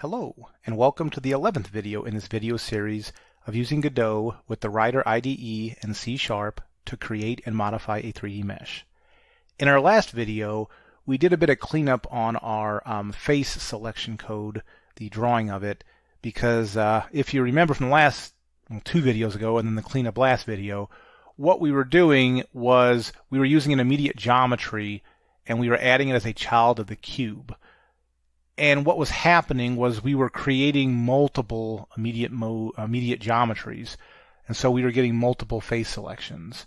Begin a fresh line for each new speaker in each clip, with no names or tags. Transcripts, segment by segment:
Hello, and welcome to the 11th video in this video series of using Godot with the Rider IDE and C# to create and modify a 3D mesh. In our last video, we did a bit of cleanup on our face selection code, the drawing of it, because if you remember from the last two videos ago and then the cleanup last video, what we were doing was we were using an immediate geometry and we were adding it as a child of the cube. And what was happening was we were creating multiple immediate geometries. And so we were getting multiple face selections.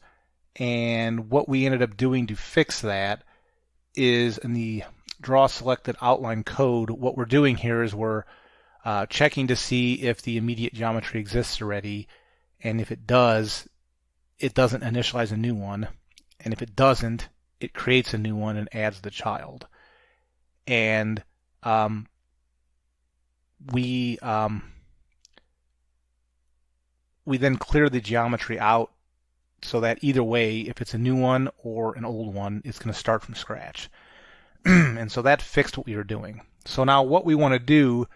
And what we ended up doing to fix that is in the draw selected outline code, what we're doing here is we're checking to see if the immediate geometry exists already. And if it does, it doesn't initialize a new one. And if it doesn't, it creates a new one and adds the child. And we then clear the geometry out so that either way, if it's a new one or an old one, it's going to start from scratch. And so that fixed what we were doing. So now what we want to do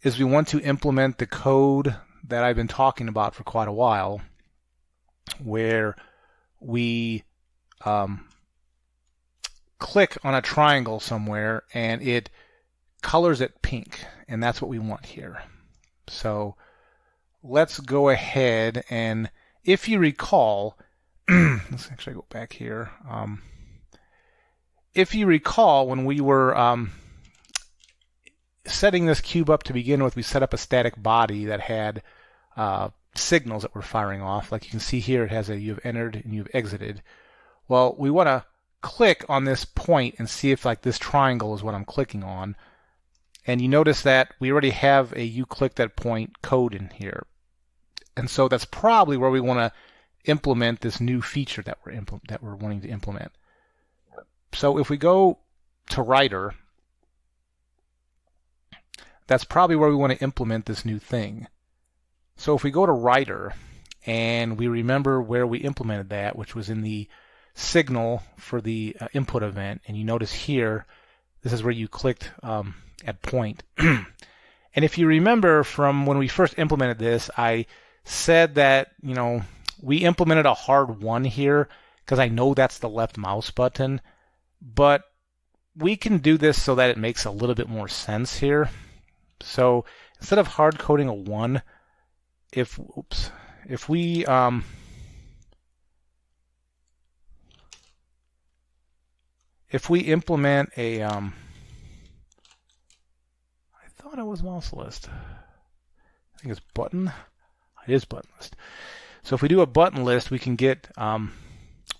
is we want to implement the code that I've been talking about for quite a while, where we click on a triangle somewhere and it colors it pink, and that's what we want here. So let's go ahead, and if you recall, let's actually go back here. If you recall, when we were setting this cube up to begin with, we set up a static body that had signals that were firing off. Like you can see here, it has a you've entered and you've exited. Well, we want to click on this point and see if like this triangle is what I'm clicking on. And you notice that we already have a you click that point code in here. And so that's probably where we want to implement this new feature that we're wanting to implement. So if we go to Rider, that's probably where we want to implement this new thing. So if we go to Rider and we remember where we implemented that, which was in the signal for the input event, and you notice here, this is where you clicked at point. And if you remember from when we first implemented this, I said that, we implemented a hard 1 here because I know that's the left mouse button, but we can do this so that it makes a little bit more sense here. So instead of hard coding a 1, if we implement a I thought it was mouse list. I think it's button. It is button list. So if we do a button list, we can get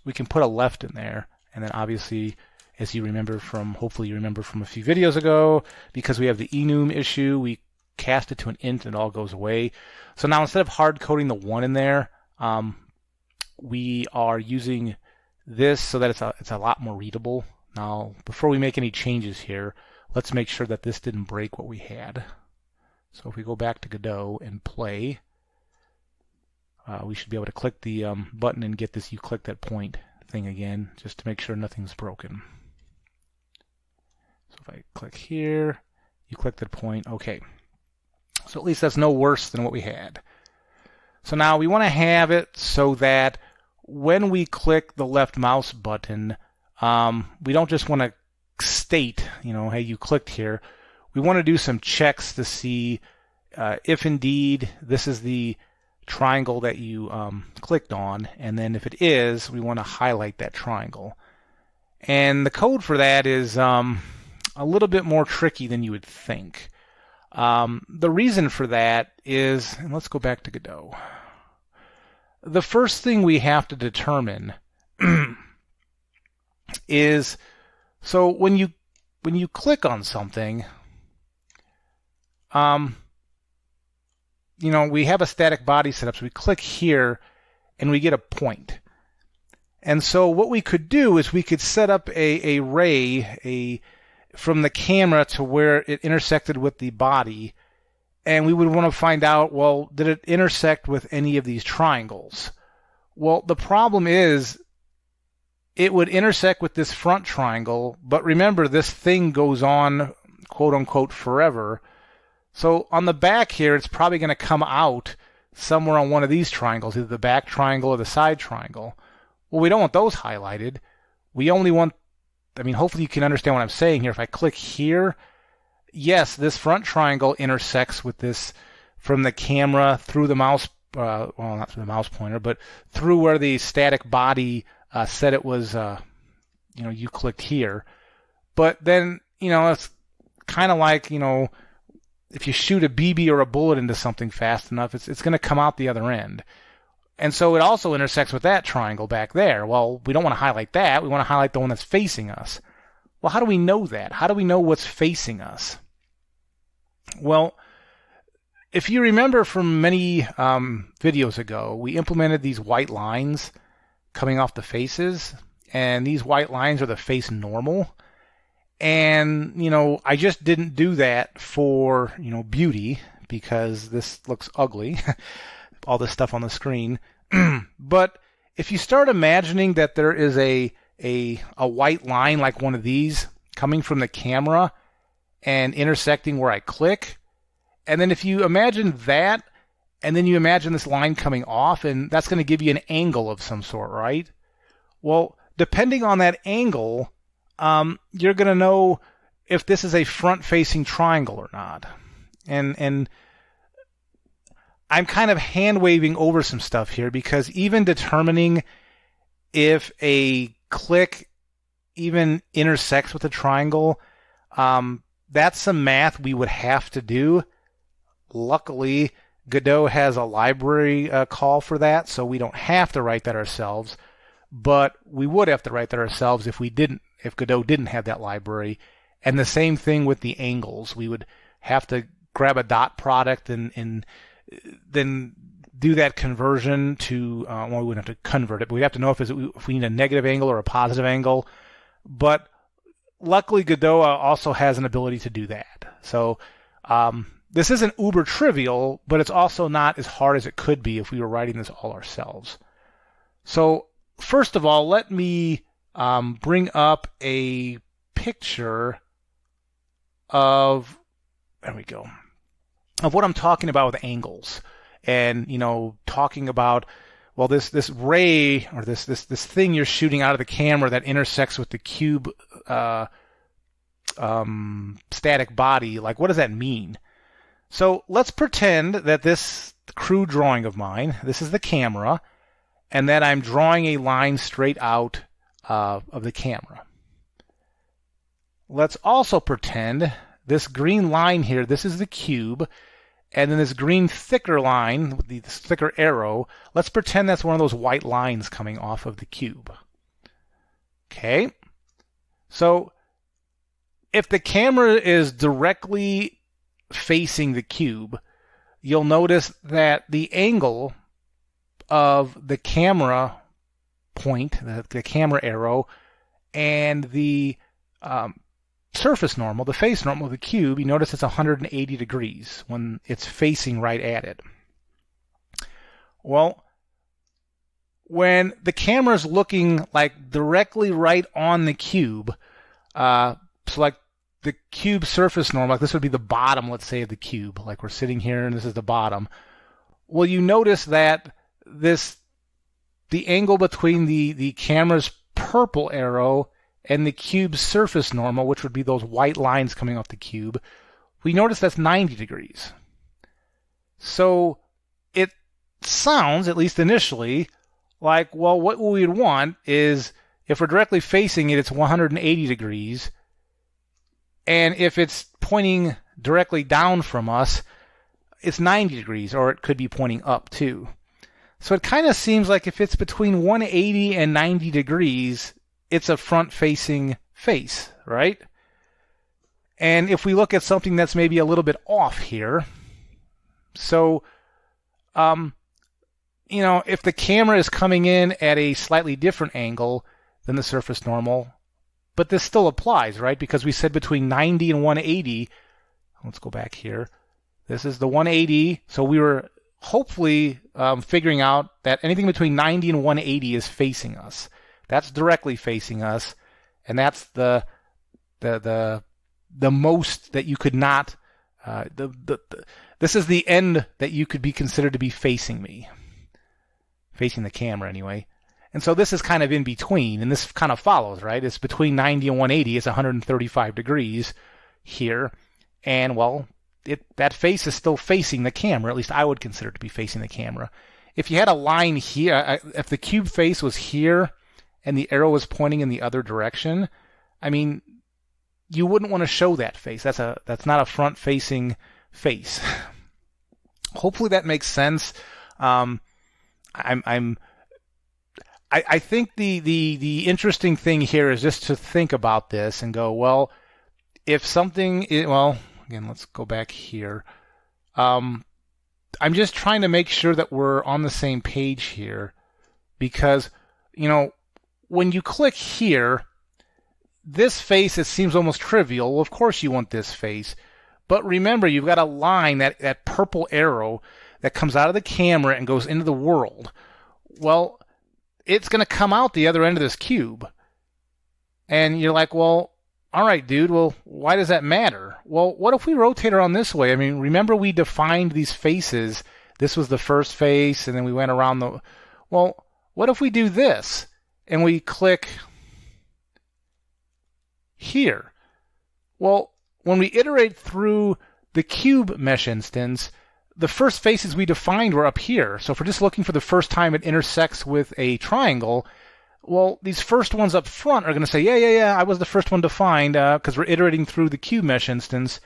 we can put a left in there, and then obviously, as you remember from, hopefully you remember from a few videos ago, because we have the enum issue, we cast it to an int and it all goes away. So now instead of hard coding the 1 in there, we are using this so that it's a lot more readable. Now, before we make any changes here, let's make sure that this didn't break what we had. So if we go back to Godot and play, we should be able to click the button and get this you click that point thing again, just to make sure nothing's broken. So if I click here, you click that point, okay. So at least that's no worse than what we had. So now we want to have it so that when we click the left mouse button, we don't just want to state, hey, you clicked here. We want to do some checks to see if indeed this is the triangle that you clicked on, and then if it is, we want to highlight that triangle. And the code for that is a little bit more tricky than you would think. The reason for that is, and let's go back to Godot. The first thing we have to determine is, so when you click on something, we have a static body set up, so we click here and we get a point. And so what we could do is we could set up a ray from the camera to where it intersected with the body, and we would want to find out, well, did it intersect with any of these triangles? Well, the problem is it would intersect with this front triangle, but remember, this thing goes on, quote unquote, forever. So on the back here, it's probably going to come out somewhere on one of these triangles, either the back triangle or the side triangle. Well, we don't want those highlighted. We only want, hopefully you can understand what I'm saying here. If I click here, yes, this front triangle intersects with this from the camera through the mouse, well, not through the mouse pointer, but through where the static body said it was, you clicked here. But then, it's kind of like, if you shoot a BB or a bullet into something fast enough, it's going to come out the other end. And so it also intersects with that triangle back there. Well, we don't want to highlight that. We want to highlight the one that's facing us. Well, how do we know that? How do we know what's facing us? Well, if you remember from many videos ago, we implemented these white lines coming off the faces, and these white lines are the face normal. And, I just didn't do that for, beauty, because this looks ugly, all this stuff on the screen. But if you start imagining that there is a white line like one of these coming from the camera and intersecting where I click, and then if you imagine that, and then you imagine this line coming off, and that's going to give you an angle of some sort, right? Well, depending on that angle, you're going to know if this is a front-facing triangle or not. And I'm kind of hand-waving over some stuff here, because even determining if a click even intersects with a triangle, that's some math we would have to do. Luckily, Godot has a library call for that, so we don't have to write that ourselves. But we would have to write that ourselves if Godot didn't have that library. And the same thing with the angles. We would have to grab a dot product and then do that conversion to, we wouldn't have to convert it, but we'd have to know if we need a negative angle or a positive angle. But luckily, Godot also has an ability to do that. So this isn't uber trivial, but it's also not as hard as it could be if we were writing this all ourselves. So first of all, let me bring up a picture of, there we go, of what I'm talking about with angles. And, talking about, well, this ray, or this thing you're shooting out of the camera that intersects with the cube static body, like, what does that mean? So let's pretend that this crude drawing of mine, this is the camera, and that I'm drawing a line straight out of the camera. Let's also pretend this green line here, this is the cube, and then this green thicker line, this thicker arrow, let's pretend that's one of those white lines coming off of the cube. Okay? So if the camera is directly facing the cube, you'll notice that the angle of the camera point, the camera arrow, and the surface normal, the face normal of the cube, you notice it's 180 degrees when it's facing right at it. Well, when the camera is looking like directly right on the cube, so like the cube surface normal, like this would be the bottom, let's say, of the cube, like we're sitting here and this is the bottom. Well, you notice that the angle between the camera's purple arrow and the cube's surface normal, which would be those white lines coming off the cube, we notice that's 90 degrees. So it sounds, at least initially, like, well, what we would want is, if we're directly facing it, it's 180 degrees. And if it's pointing directly down from us, it's 90 degrees, or it could be pointing up too. So it kind of seems like if it's between 180 and 90 degrees, it's a front-facing face, right? And if we look at something that's maybe a little bit off here, so, if the camera is coming in at a slightly different angle than the surface normal, but this still applies, right? Because we said between 90 and 180, let's go back here. This is the 180, so we were hopefully figuring out that anything between 90 and 180 is facing us. That's directly facing us, and that's the most that you could not This is the end that you could be considered to be facing me. Facing the camera, anyway. And so this is kind of in between, and this kind of follows, right? It's between 90 and 180. It's 135 degrees here. And, well, that face is still facing the camera. At least I would consider it to be facing the camera. If you had a line here, if the cube face was here and the arrow was pointing in the other direction, I mean, you wouldn't want to show that face. That's not a front-facing face. Hopefully that makes sense. I think the interesting thing here is just to think about this and go, well, if something, well, again, let's go back here. I'm just trying to make sure that we're on the same page here, because, you know, when you click here, this face, it seems almost trivial. Well, of course you want this face. But remember, you've got a line, that purple arrow that comes out of the camera and goes into the world. Well, it's going to come out the other end of this cube. And you're like, well, all right, dude, well, why does that matter? Well, what if we rotate around this way? I mean, remember we defined these faces. This was the first face, and then we went around the... Well, what if we do this? And we click here. Well, when we iterate through the cube mesh instance, the first faces we defined were up here. So if we're just looking for the first time it intersects with a triangle, well, these first ones up front are going to say, yeah, I was the first one defined because we're iterating through the cube mesh instance.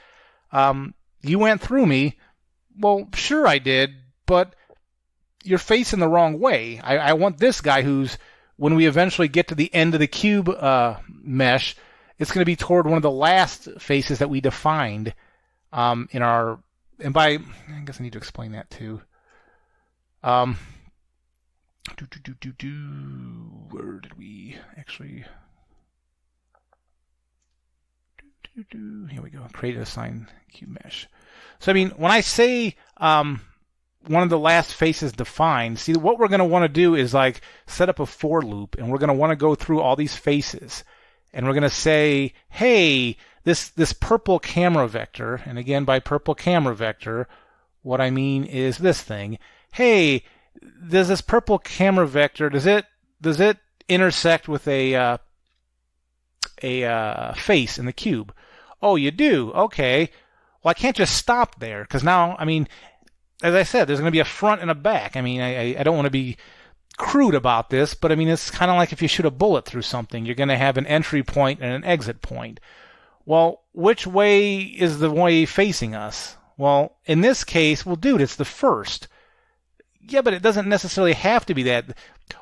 You went through me. Well, sure I did, but you're facing the wrong way. I want this guy who's, when we eventually get to the end of the cube mesh, it's going to be toward one of the last faces that we defined in our... And by, I guess I need to explain that too. Where did we actually? Here we go. Create a assigned cube mesh. So I mean, when I say one of the last faces defined, see what we're going to want to do is like set up a for loop, and we're going to want to go through all these faces, and we're going to say, hey, this purple camera vector, and again, by purple camera vector, what I mean is this thing. Hey, does this purple camera vector, does it intersect with a face in the cube? Oh, you do? Okay. Well, I can't just stop there, because now, I mean, as I said, there's going to be a front and a back. I mean, I don't want to be crude about this, but I mean, it's kind of like if you shoot a bullet through something, you're going to have an entry point and an exit point. Well, which way is the way facing us? Well, in this case, well, dude, it's the first. Yeah, but it doesn't necessarily have to be that.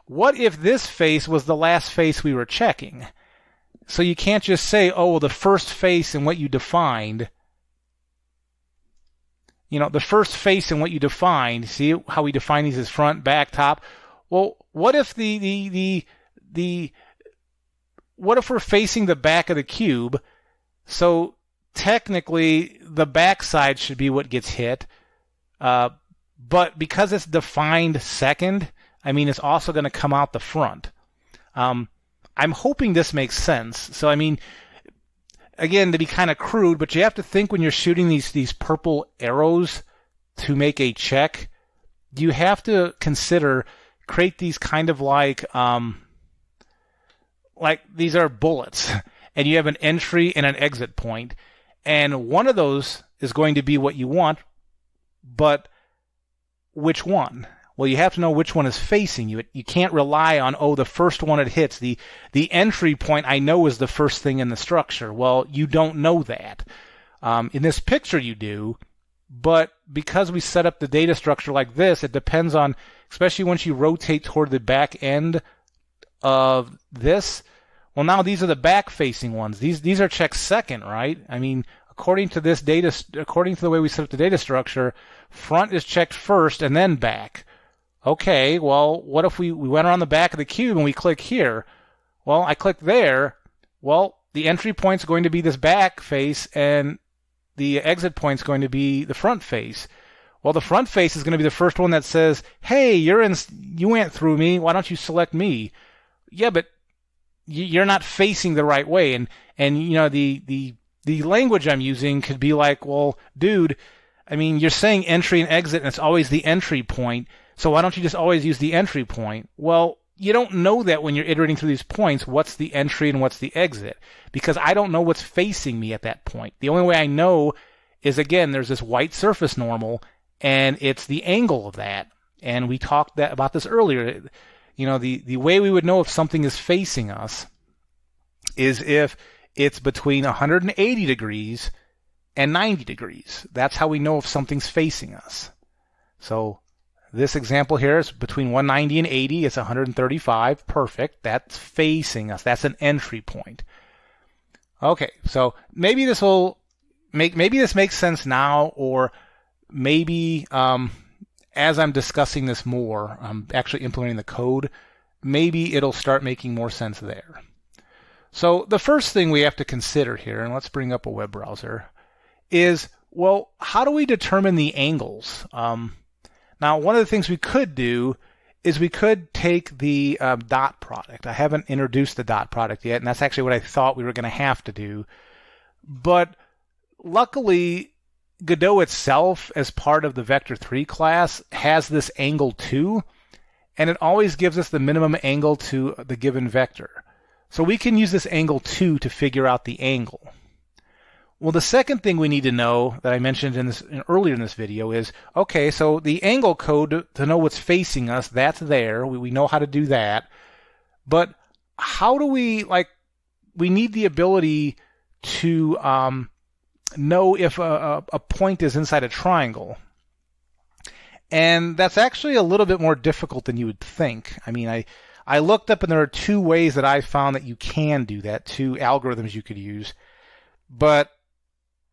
What if this face was the last face we were checking? So you can't just say, oh, well, the first face and what you defined. You know, the first face and what you defined. See how we define these as front, back, top? Well, what if what if we're facing the back of the cube? So technically, the back side should be what gets hit. But because it's defined second, I mean, it's also going to come out the front. I'm hoping this makes sense. So, I mean, again, to be kind of crude, but you have to think when you're shooting these purple arrows to make a check, you have to create these kind of like these are bullets. And you have an entry and an exit point. And one of those is going to be what you want, but which one? Well, you have to know which one is facing you. You can't rely on, oh, the first one it hits. The entry point I know is the first thing in the structure. Well, you don't know that. In this picture you do, but because we set up the data structure like this, it depends on, especially once you rotate toward the back end of this. Well, now these are the back-facing ones. These are checked second, right? I mean, according to the way we set up the data structure, front is checked first and then back. Okay, well, what if we went around the back of the cube and we click here? Well, I click there. Well, the entry point's going to be this back face, and the exit point's going to be the front face. Well, the front face is going to be the first one that says, hey, you went through me. Why don't you select me? Yeah, but you're not facing the right way, and you know the the language I'm using could be like, well, dude, I mean, you're saying entry and exit, and it's always the entry point, so why don't you just always use the entry point? Well, you don't know that when you're iterating through these points, what's the entry and what's the exit, because I don't know what's facing me at that point. The only way I know is, again, there's this white surface normal, and it's the angle of that. And we talked about this earlier. You know, the way we would know if something is facing us is if it's between 180 degrees and 90 degrees. That's how we know if something's facing us. So this example here is between 190 and 80. It's 135. Perfect. That's facing us. That's an entry point. Okay, so maybe this makes sense now, or maybe as I'm discussing this more, I'm actually implementing the code, maybe it'll start making more sense there. So the first thing we have to consider here, and let's bring up a web browser, is, well, how do we determine the angles? Now, one of the things we could do is we could take the dot product. I haven't introduced the dot product yet, and that's actually what I thought we were going to have to do. But luckily, Godot itself, as part of the vector3 class, has this AngleTo, and it always gives us the minimum angle to the given vector. So we can use this AngleTo to figure out the angle. Well, the second thing we need to know that I mentioned earlier in this video is, okay, so the angle code to know what's facing us, that's there. We know how to do that. But how do we need the ability to know if a point is inside a triangle. And that's actually a little bit more difficult than you would think. I mean, I looked up, and there are two ways that I found that you can do that, two algorithms you could use. But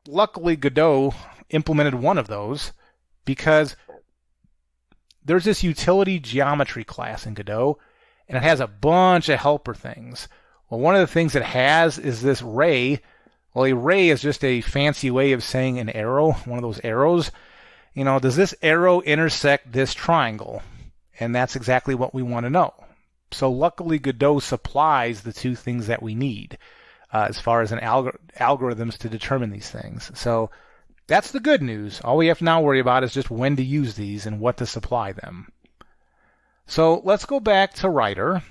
luckily, Godot implemented one of those, because there's this utility geometry class in Godot, and it has a bunch of helper things. Well, one of the things it has is this ray. Well, a ray is just a fancy way of saying an arrow, one of those arrows. You know, does this arrow intersect this triangle? And that's exactly what we want to know. So luckily, Godot supplies the two things that we need as far as algorithms to determine these things. So that's the good news. All we have to now worry about is just when to use these and what to supply them. So let's go back to Writer.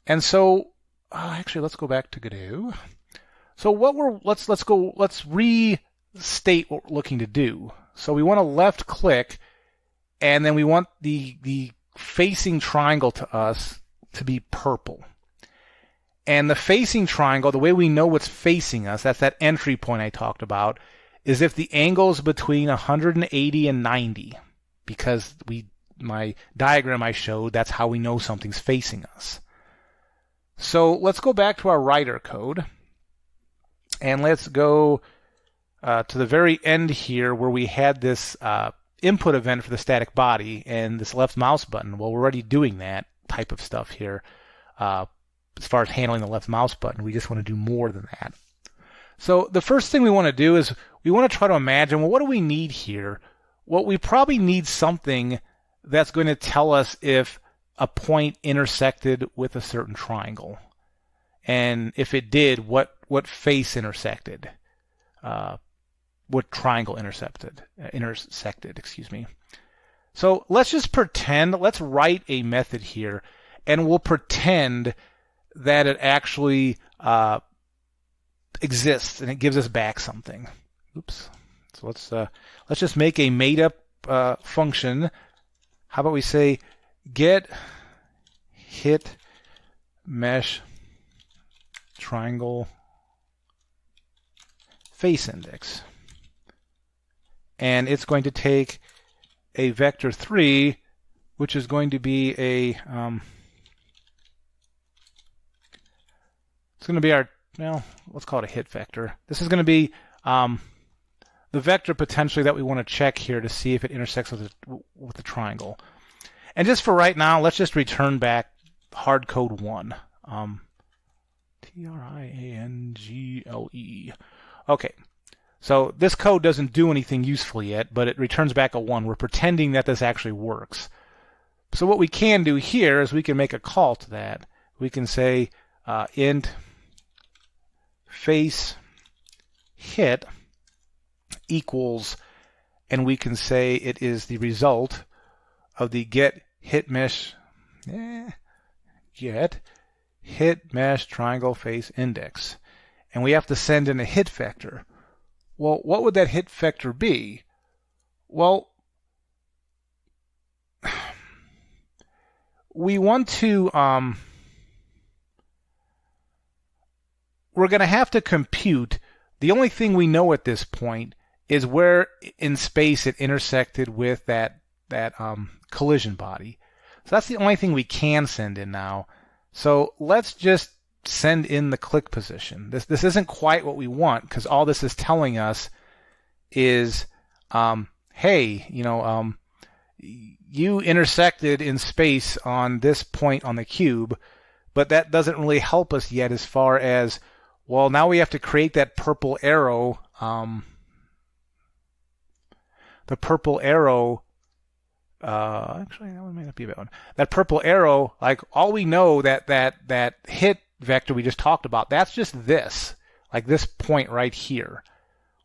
And so, actually, let's go back to Godot. So let's restate what we're looking to do. So we want to left click, and then we want the facing triangle to us to be purple. And the facing triangle, the way we know what's facing us, that's that entry point I talked about, is if the angle is between 180 and 90. Because my diagram I showed, that's how we know something's facing us. So let's go back to our writer code. And let's go to the very end here where we had this input event for the static body and this left mouse button. Well, we're already doing that type of stuff here. As far as handling the left mouse button, we just want to do more than that. So the first thing we want to do is we want to try to imagine, well, what do we need here? Well, we probably need something that's going to tell us if a point intersected with a certain triangle. And if it did, what face intersected? What triangle intersected, excuse me. So let's just pretend, let's write a method here, and we'll pretend that it actually exists and it gives us back something. Oops. So let's just make a made-up function. How about we say get hit mesh triangle face index, and it's going to take a vector3, which is going to be a it's going to be our, well, let's call it a hit vector. This is going to be the vector potentially that we want to check here to see if it intersects with the triangle. And just for right now, let's just return back hard code 1. Triangle. Okay, so this code doesn't do anything useful yet, but it returns back a 1. We're pretending that this actually works. So what we can do here is we can make a call to that. We can say int face hit equals, and we can say it is the result of the get hit mesh triangle face index. And we have to send in a hit vector. Well, what would that hit vector be? Well, we want to, we're going to have to compute. The only thing we know at this point is where in space it intersected with that collision body. So that's the only thing we can send in now. So let's just send in the click position. This isn't quite what we want, because all this is telling us is, hey, you intersected in space on this point on the cube, but that doesn't really help us yet as far as, well, now we have to create that purple arrow. The purple arrow, actually, that one may not be a bad one. That purple arrow, like, all we know that hit vector we just talked about, that's just this, like this point right here.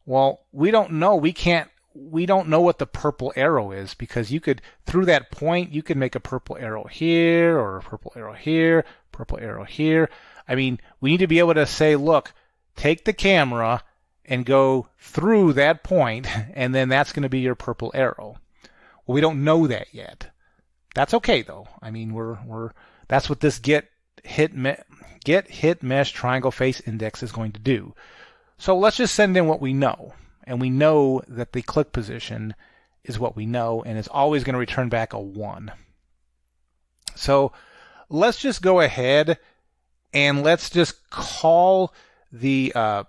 Well, we don't know. We don't know what the purple arrow is, because you could, through that point, you could make a purple arrow here, or a purple arrow here, purple arrow here. I mean, we need to be able to say, look, take the camera and go through that point, and then that's going to be your purple arrow. Well, we don't know that yet. That's okay though. I mean, that's what this get hit mesh triangle face index is going to do. So let's just send in what we know, and we know that the click position is what we know, and it's always going to return back a 1. So let's just go ahead and let's just call the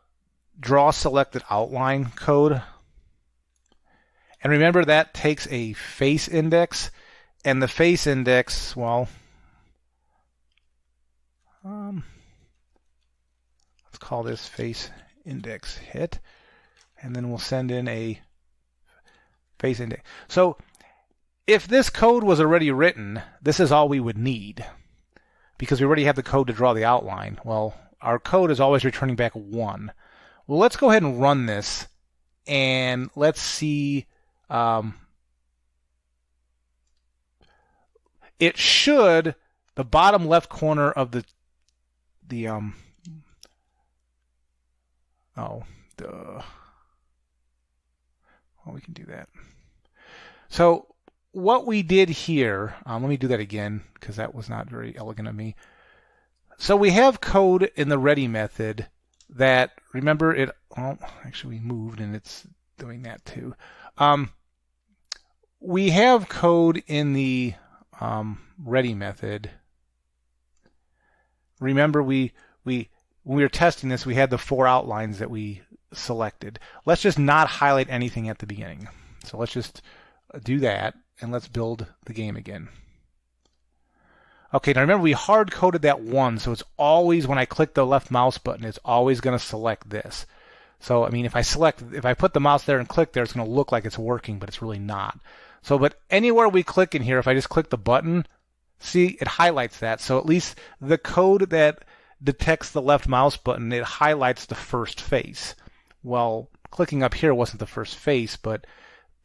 draw selected outline code. And remember, that takes a face index, and the face index, well, let's call this face index hit, and then we'll send in a face index. So if this code was already written, this is all we would need, because we already have the code to draw the outline. Well, our code is always returning back 1. Well, let's go ahead and run this, and let's see. It should, the bottom left corner of well, we can do that. So what we did here, let me do that again, because that was not very elegant of me. So we have code in the ready method that, remember it, well, actually we moved and it's doing that too. We have code in the ready method. Remember, when we were testing this, we had the 4 outlines that we selected. Let's just not highlight anything at the beginning. So let's just do that, and let's build the game again. Okay, now remember, we hard-coded that 1, so it's always, when I click the left mouse button, it's always going to select this. So, I mean, if I put the mouse there and click there, it's going to look like it's working, but it's really not. So, but anywhere we click in here, if I just click the button, see, it highlights that. So at least the code that detects the left mouse button, it highlights the first face. Well, clicking up here wasn't the first face, but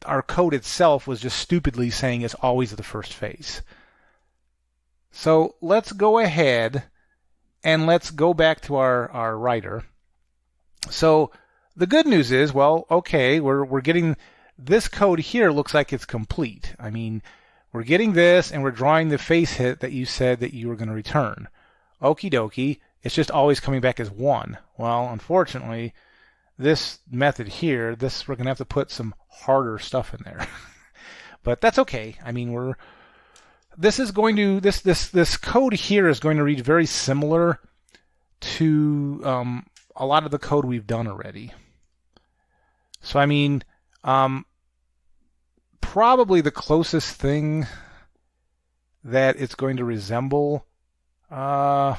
our code itself was just stupidly saying it's always the first face. So let's go ahead and let's go back to our writer. So the good news is, well, okay, we're getting this code here, looks like it's complete. I mean, we're getting this and we're drawing the face hit that you said that you were going to return. Okie dokie, it's just always coming back as 1. Well, unfortunately, this method here, we're going to have to put some harder stuff in there. But that's okay. I mean, this code here is going to read very similar to a lot of the code we've done already. So I mean, probably the closest thing that it's going to resemble, I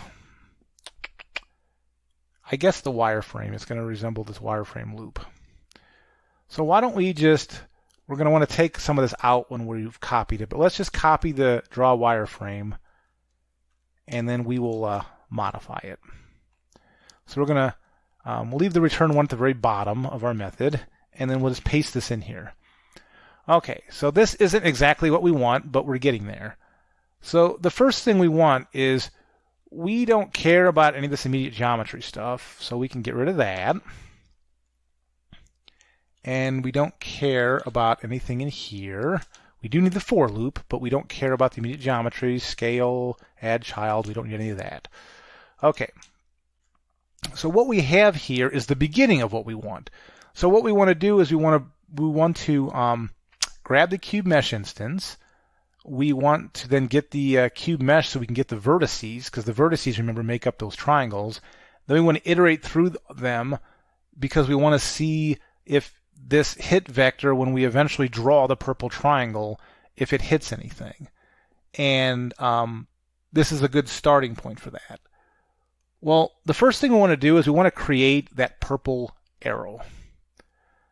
guess the wireframe. It's going to resemble this wireframe loop. So why don't we we're going to want to take some of this out when we've copied it, but let's just copy the draw wireframe, and then we will modify it. So we're going to We'll leave the return one at the very bottom of our method, and then we'll just paste this in here. Okay, so this isn't exactly what we want, but we're getting there. So the first thing we want is we don't care about any of this immediate geometry stuff, so we can get rid of that. And we don't care about anything in here. We do need the for loop, but we don't care about the immediate geometry, scale, add child. We don't need any of that. Okay. So what we have here is the beginning of what we want. So what we want to do is we want to grab the cube mesh instance. We want to then get the cube mesh so we can get the vertices, because the vertices, remember, make up those triangles. Then we want to iterate through them because we want to see if this hit vector, when we eventually draw the purple triangle, if it hits anything. And this is a good starting point for that. Well, the first thing we want to do is we want to create that purple arrow.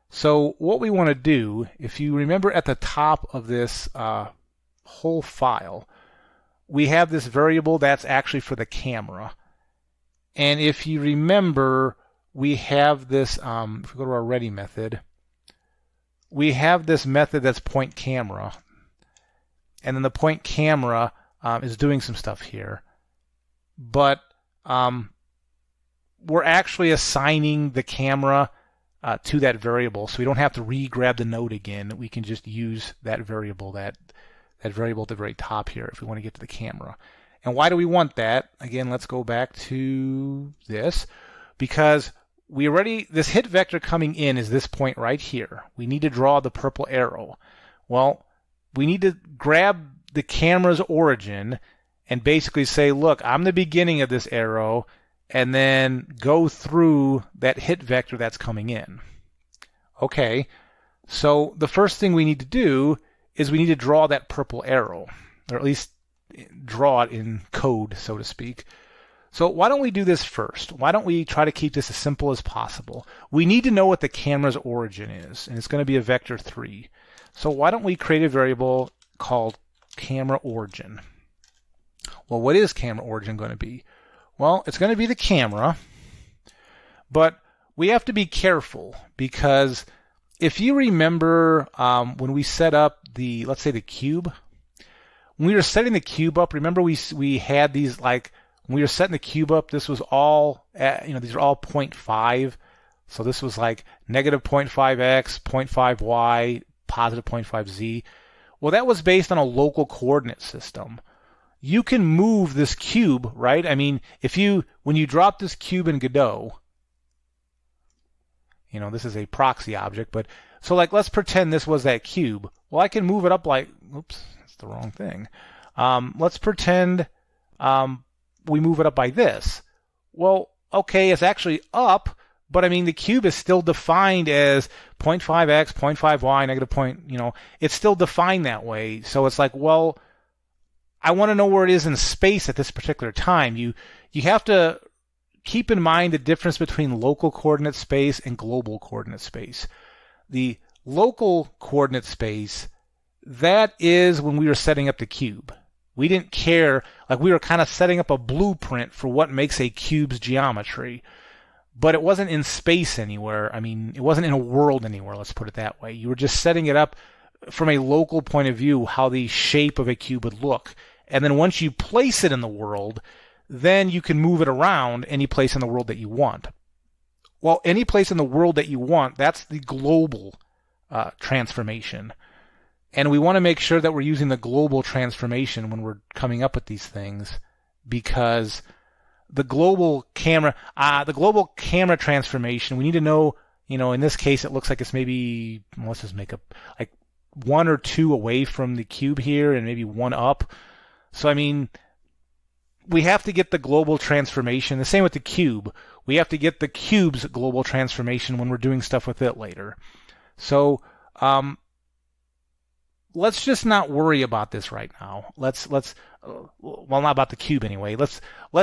So what we want to do, if you remember at the top of this whole file, we have this variable that's actually for the camera. And if you remember, we have this, if we go to our ready method, we have this method that's point camera. And then the point camera is doing some stuff here. But we're actually assigning the camera to that variable, so we don't have to re-grab the node again. We can just use that variable, that variable at the very top here, if we want to get to the camera. And why do we want that? Again, let's go back to this, because this hit vector coming in is this point right here. We need to draw the purple arrow. Well, we need to grab the camera's origin and basically say, look, I'm the beginning of this arrow, and then go through that hit vector that's coming in. Okay, so the first thing we need to do is we need to draw that purple arrow, or at least draw it in code, so to speak. So why don't we do this first? Why don't we try to keep this as simple as possible? We need to know what the camera's origin is, and it's going to be a vector 3. So why don't we create a variable called camera origin? Well, what is camera origin going to be? Well, it's going to be the camera, but we have to be careful, because if you remember when we set up let's say the cube, when we were setting the cube up, remember we had these, like, when we were setting the cube up, this was all, these are all 0.5. So this was like negative 0.5x, 0.5y, positive 0.5z. Well, that was based on a local coordinate system. You can move this cube, right? I mean, when you drop this cube in Godot, this is a proxy object, but so like, let's pretend this was that cube. Well, I can move it up like, oops, that's the wrong thing. Let's pretend we move it up by this. Well, okay, it's actually up, but I mean, the cube is still defined as 0.5x, 0.5y, negative point, it's still defined that way. So it's like, well, I want to know where it is in space at this particular time. You have to keep in mind the difference between local coordinate space and global coordinate space. The local coordinate space, that is when we were setting up the cube. We didn't care, like we were kind of setting up a blueprint for what makes a cube's geometry, but it wasn't in space anywhere. I mean, it wasn't in a world anywhere, let's put it that way. You were just setting it up from a local point of view, how the shape of a cube would look. And then once you place it in the world, then you can move it around any place in the world that you want. Well, any place in the world that you want, that's the global transformation. And we want to make sure that we're using the global transformation when we're coming up with these things, because the global camera transformation, we need to know, in this case, it looks like it's maybe, let's just make up like 1 or 2 away from the cube here and maybe 1 up. So, I mean, we have to get the global transformation. The same with the cube. We have to get the cube's global transformation when we're doing stuff with it later. So, let's just not worry about this right now. Well, not about the cube anyway. Let's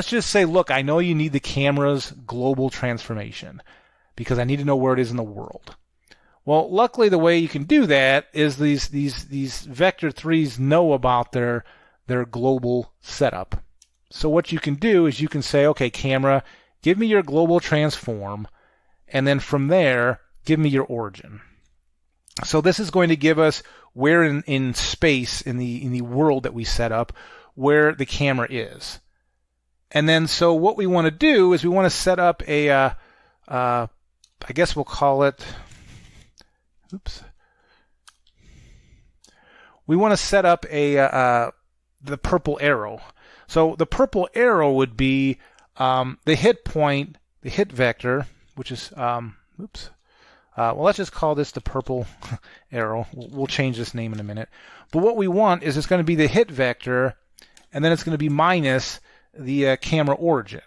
just say, look, I know you need the camera's global transformation because I need to know where it is in the world. Well, luckily the way you can do that is these vector 3s know about their global setup. So what you can do is you can say, okay, camera, give me your global transform, and then from there, give me your origin. So this is going to give us where in space, in the world that we set up, where the camera is. And then so what we want to do is we want to set up a, I guess we'll call it, we want to set up a the purple arrow. So the purple arrow would be the hit point, the hit vector, which is, well, let's just call this the purple arrow. We'll change this name in a minute. But what we want is it's going to be the hit vector, and then it's going to be minus the camera origin.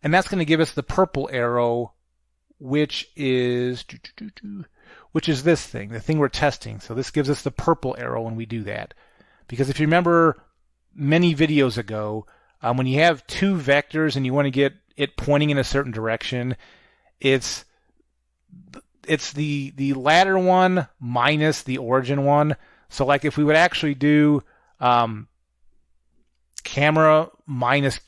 And that's going to give us the purple arrow, which is this thing, the thing we're testing. So this gives us the purple arrow when we do that. Because if you remember many videos ago, when you have two vectors and you want to get it pointing in a certain direction, it's the latter one minus the origin one. So like if we would actually do camera minus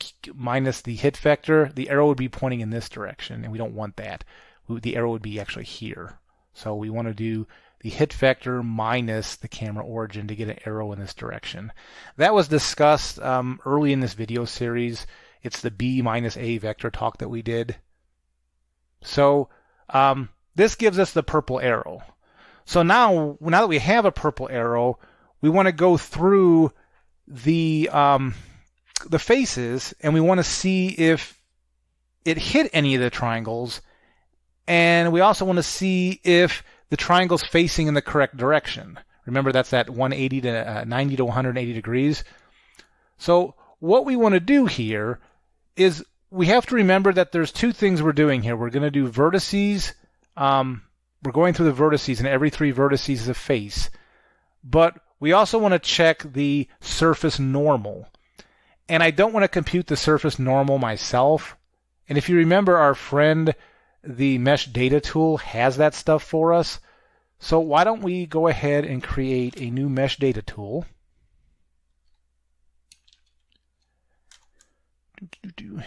the hit vector, the arrow would be pointing in this direction, and we don't want that. The arrow would be actually here. So we want to do the hit vector minus the camera origin to get an arrow in this direction. That was discussed early in this video series. It's the B minus A vector talk that we did. So this gives us the purple arrow. So now that we have a purple arrow, we want to go through the faces, and we want to see if it hit any of the triangles, and we also want to see if the triangle's facing in the correct direction. Remember, that's at 180 to 90 to 180 degrees. So what we want to do here is we have to remember that there's two things we're doing here. We're going to do vertices. We're going through the vertices, and every three vertices is a face. But we also want to check the surface normal. And I don't want to compute the surface normal myself. And if you remember, our friend, the MeshDataTool, has that stuff for us. So why don't we go ahead and create a new MeshDataTool.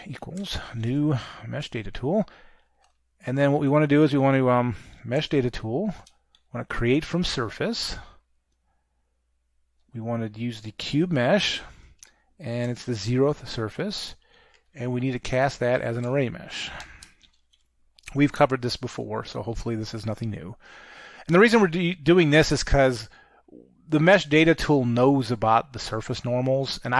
Equals new MeshDataTool. And then what we want to do is we want to MeshDataTool. Want to create from surface. We want to use the cube mesh, and it's the 0th surface, and we need to cast that as an array mesh. We've covered this before, so hopefully this is nothing new. And the reason we're doing this is because the MeshDataTool knows about the surface normals, and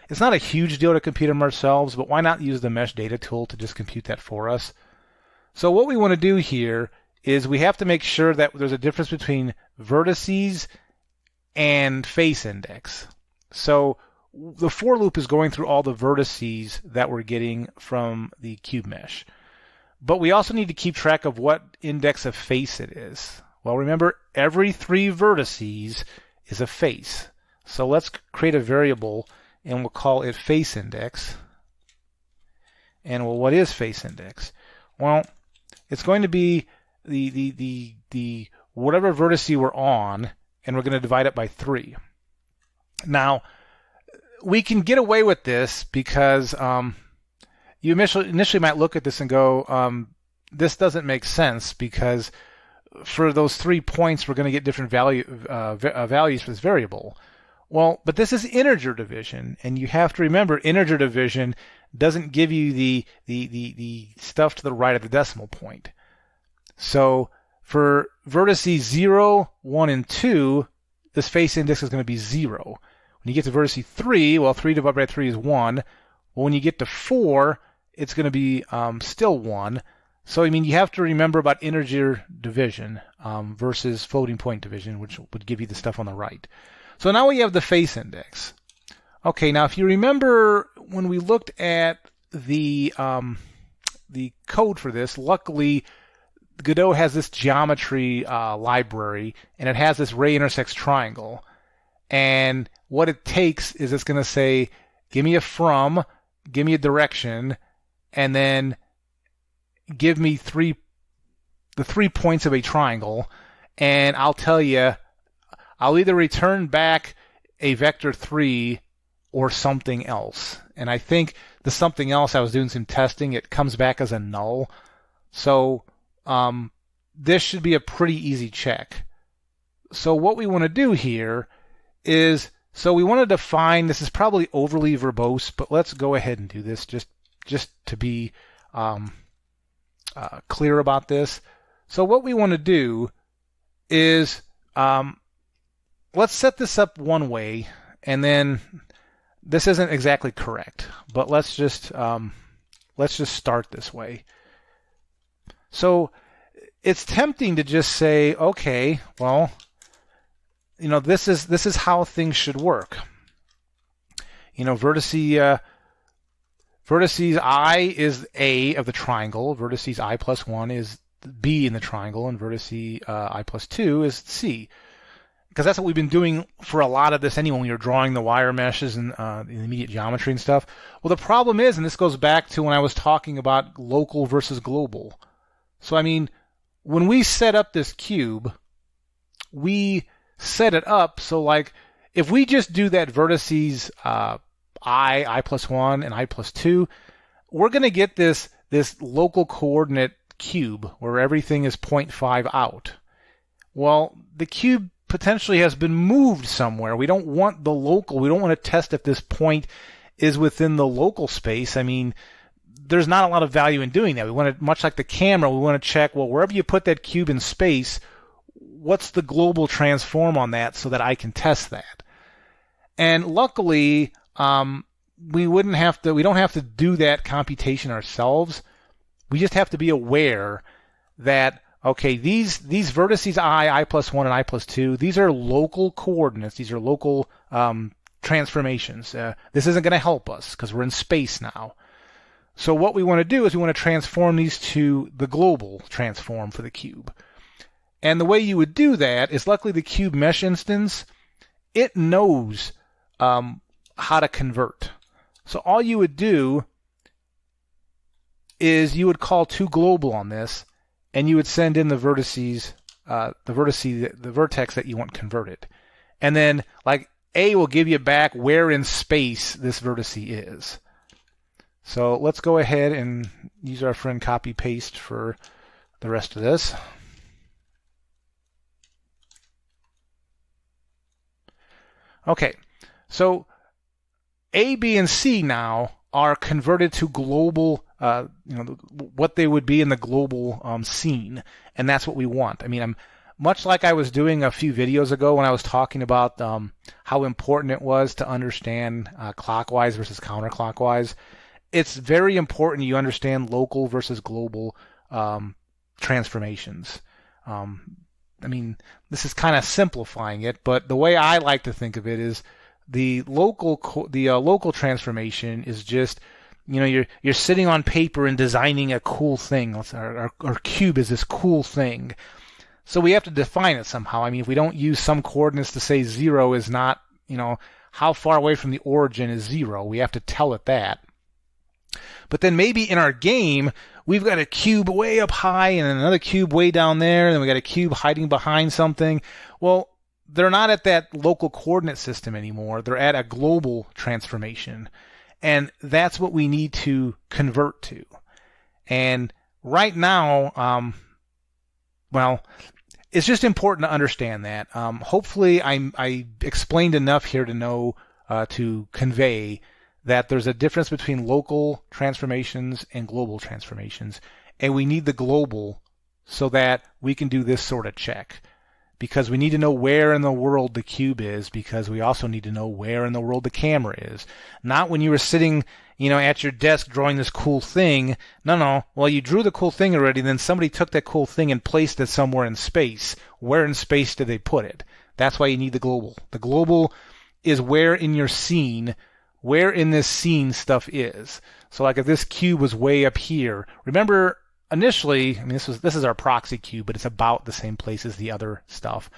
it's not a huge deal to compute them ourselves, but why not use the MeshDataTool to just compute that for us? So what we want to do here is we have to make sure that there's a difference between vertices and face index. So the for loop is going through all the vertices that we're getting from the cube mesh. But we also need to keep track of what index of face it is. Well, remember, every three vertices is a face. So let's create a variable, and we'll call it face index. And well, what is face index? Well, it's going to be the whatever vertice we're on, and we're going to divide it by 3. Now, we can get away with this because you initially might look at this and go, this doesn't make sense, because for those 3 points, we're going to get different values for this variable. Well, but this is integer division, and you have to remember, integer division doesn't give you the stuff to the right of the decimal point. So for vertices 0, 1, and 2, this face index is going to be 0. When you get to vertice 3, well, 3 divided by 3 is 1. Well, when you get to 4, it's going to be still 1. So, I mean, you have to remember about integer division versus floating point division, which would give you the stuff on the right. So now we have the face index. Okay, now if you remember when we looked at the code for this, luckily Godot has this geometry library, and it has this RayIntersectsTriangle. And what it takes is it's going to say, give me a from, give me a direction, and then give me the 3 points of a triangle, and I'll tell you, I'll either return back a vector 3 or something else. And I think the something else, I was doing some testing, it comes back as a null. So this should be a pretty easy check. So what we want to do here is, so we want to define, this is probably overly verbose, but let's go ahead and do this just to be clear about this. So what we want to do is, let's set this up one way, and then this isn't exactly correct, but let's just start this way. So it's tempting to just say, okay, well, you know, this is how things should work. You know, vertices I is A of the triangle, vertices I plus 1 is B in the triangle, and vertice I plus 2 is C. Because that's what we've been doing for a lot of this anyway, when you're drawing the wire meshes and the immediate geometry and stuff. Well, the problem is, and this goes back to when I was talking about local versus global. So, I mean, when we set up this cube, we set it up so, like, if we just do that vertices I plus 1, and I plus 2, we're going to get this local coordinate cube where everything is 0.5 out. Well, the cube potentially has been moved somewhere. We don't want the local. We don't want to test if this point is within the local space. I mean, there's not a lot of value in doing that. We want to, much like the camera, we want to check, well, wherever you put that cube in space, what's the global transform on that so that I can test that? And luckily, we don't have to do that computation ourselves. We just have to be aware that, okay, these vertices I plus 1, and I plus 2, these are local coordinates. These are local transformations. This isn't going to help us because we're in space now. So what we want to do is we want to transform these to the global transform for the cube. And the way you would do that is, luckily the cube mesh instance, it knows how to convert. So all you would do is you would call toGlobal on this, and you would send in the vertices, the vertex that you want converted. And then, like, A will give you back where in space this vertice is. So let's go ahead and use our friend copy paste for the rest of this. Okay, so A, B, and C now are converted to global, what they would be in the global scene, and that's what we want. I mean, much like I was doing a few videos ago when I was talking about how important it was to understand clockwise versus counterclockwise. It's very important you understand local versus global transformations. I mean, this is kind of simplifying it, but the way I like to think of it is the local transformation is just, you know, you're sitting on paper and designing a cool thing. Our cube is this cool thing. So we have to define it somehow. I mean, if we don't use some coordinates to say 0 is not, you know, how far away from the origin is 0, we have to tell it that. But then maybe in our game, we've got a cube way up high and another cube way down there, and then we got a cube hiding behind something. Well, they're not at that local coordinate system anymore. They're at a global transformation. And that's what we need to convert to. And right now, well, it's just important to understand that. Hopefully I explained enough here to know, to convey that there's a difference between local transformations and global transformations. And we need the global so that we can do this sort of check. Because we need to know where in the world the cube is, because we also need to know where in the world the camera is. Not when you were sitting, you know, at your desk drawing this cool thing. No. Well, you drew the cool thing already, then somebody took that cool thing and placed it somewhere in space. Where in space did they put it? That's why you need the global. The global is where in your scene, where in this scene stuff is. So like if this cube was way up here, remember initially, I mean, this is our proxy cube, but it's about the same place as the other stuff.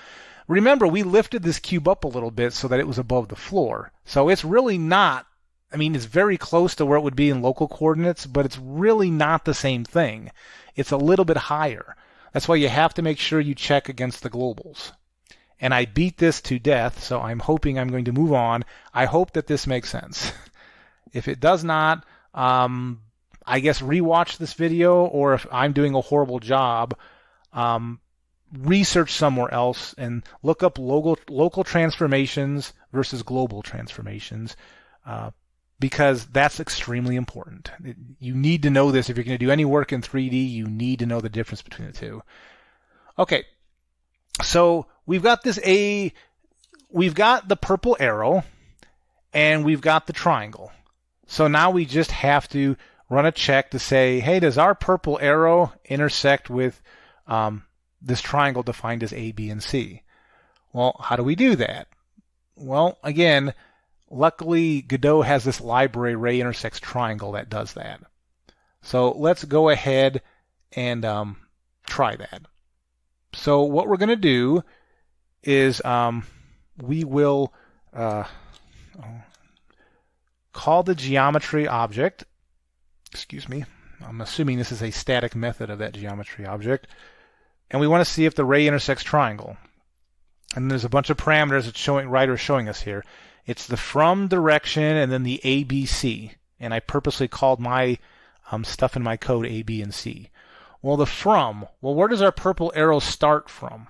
Remember, we lifted this cube up a little bit so that it was above the floor. So it's really not, I mean, it's very close to where it would be in local coordinates, but it's really not the same thing. It's a little bit higher. That's why you have to make sure you check against the globals. and I beat this to death, so I'm hoping I'm going to move on. I hope that this makes sense. If it does not, I guess rewatch this video, or if I'm doing a horrible job, research somewhere else and look up local transformations versus global transformations, because that's extremely important. You need to know this. If you're going to do any work in 3D, you need to know the difference between the two. Okay, so we've got we've got the purple arrow, and we've got the triangle. So now we just have to run a check to say, hey, does our purple arrow intersect with this triangle defined as A, B, and C? Well, how do we do that? Well, again, luckily Godot has this library, RayIntersectsTriangle, that does that. So let's go ahead and try that. So what we're going to do is we will call the geometry object. Excuse me. I'm assuming this is a static method of that geometry object. And we want to see if the ray intersects triangle. And there's a bunch of parameters it's showing, writer showing us here. It's the from direction and then the A, B, C. And I purposely called my stuff in my code A, B, and C. Well, the from, well, where does our purple arrow start from?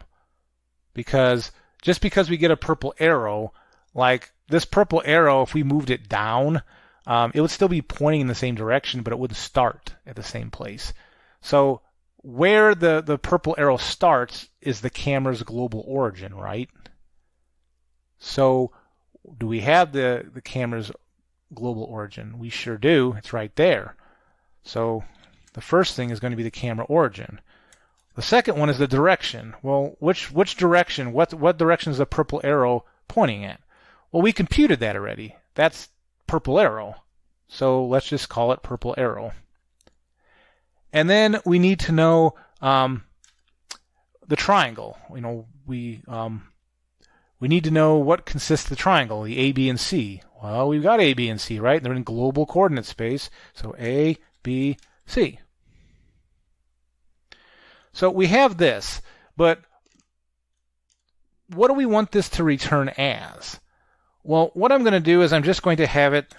Because just because we get a purple arrow, like this purple arrow, if we moved it down, it would still be pointing in the same direction, but it wouldn't start at the same place. So where the purple arrow starts is the camera's global origin, right? So do we have the camera's global origin? We sure do. It's right there. So the first thing is going to be the camera origin. The second one is the direction. Well, which direction? What direction is the purple arrow pointing at? Well, we computed that already. That's purple arrow. So let's just call it purple arrow. And then we need to know the triangle. You know, we need to know what consists of the triangle, the A, B, and C. Well, we've got A, B, and C, right? They're in global coordinate space. So A, B, C. So we have this, but what do we want this to return as? Well, what I'm going to do is I'm just going to have it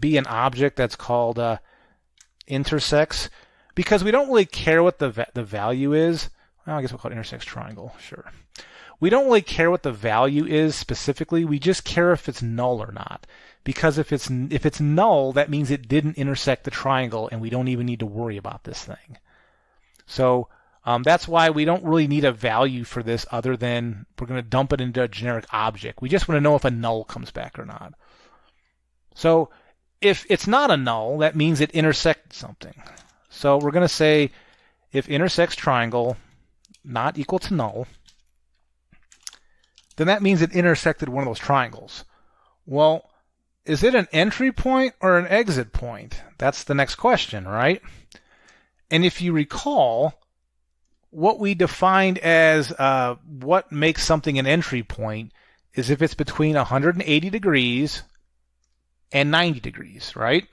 be an object that's called intersects, because we don't really care what the value is. Well, I guess we'll call it intersects triangle, sure. We don't really care what the value is specifically. We just care if it's null or not. Because if it's null, that means it didn't intersect the triangle, and we don't even need to worry about this thing. So that's why we don't really need a value for this other than we're going to dump it into a generic object. We just want to know if a null comes back or not. So if it's not a null, that means it intersected something. So we're going to say if intersects triangle not equal to null, then that means it intersected one of those triangles. Well, is it an entry point or an exit point? That's the next question, right? And if you recall, what we defined as what makes something an entry point is if it's between 180 degrees and 90 degrees, right?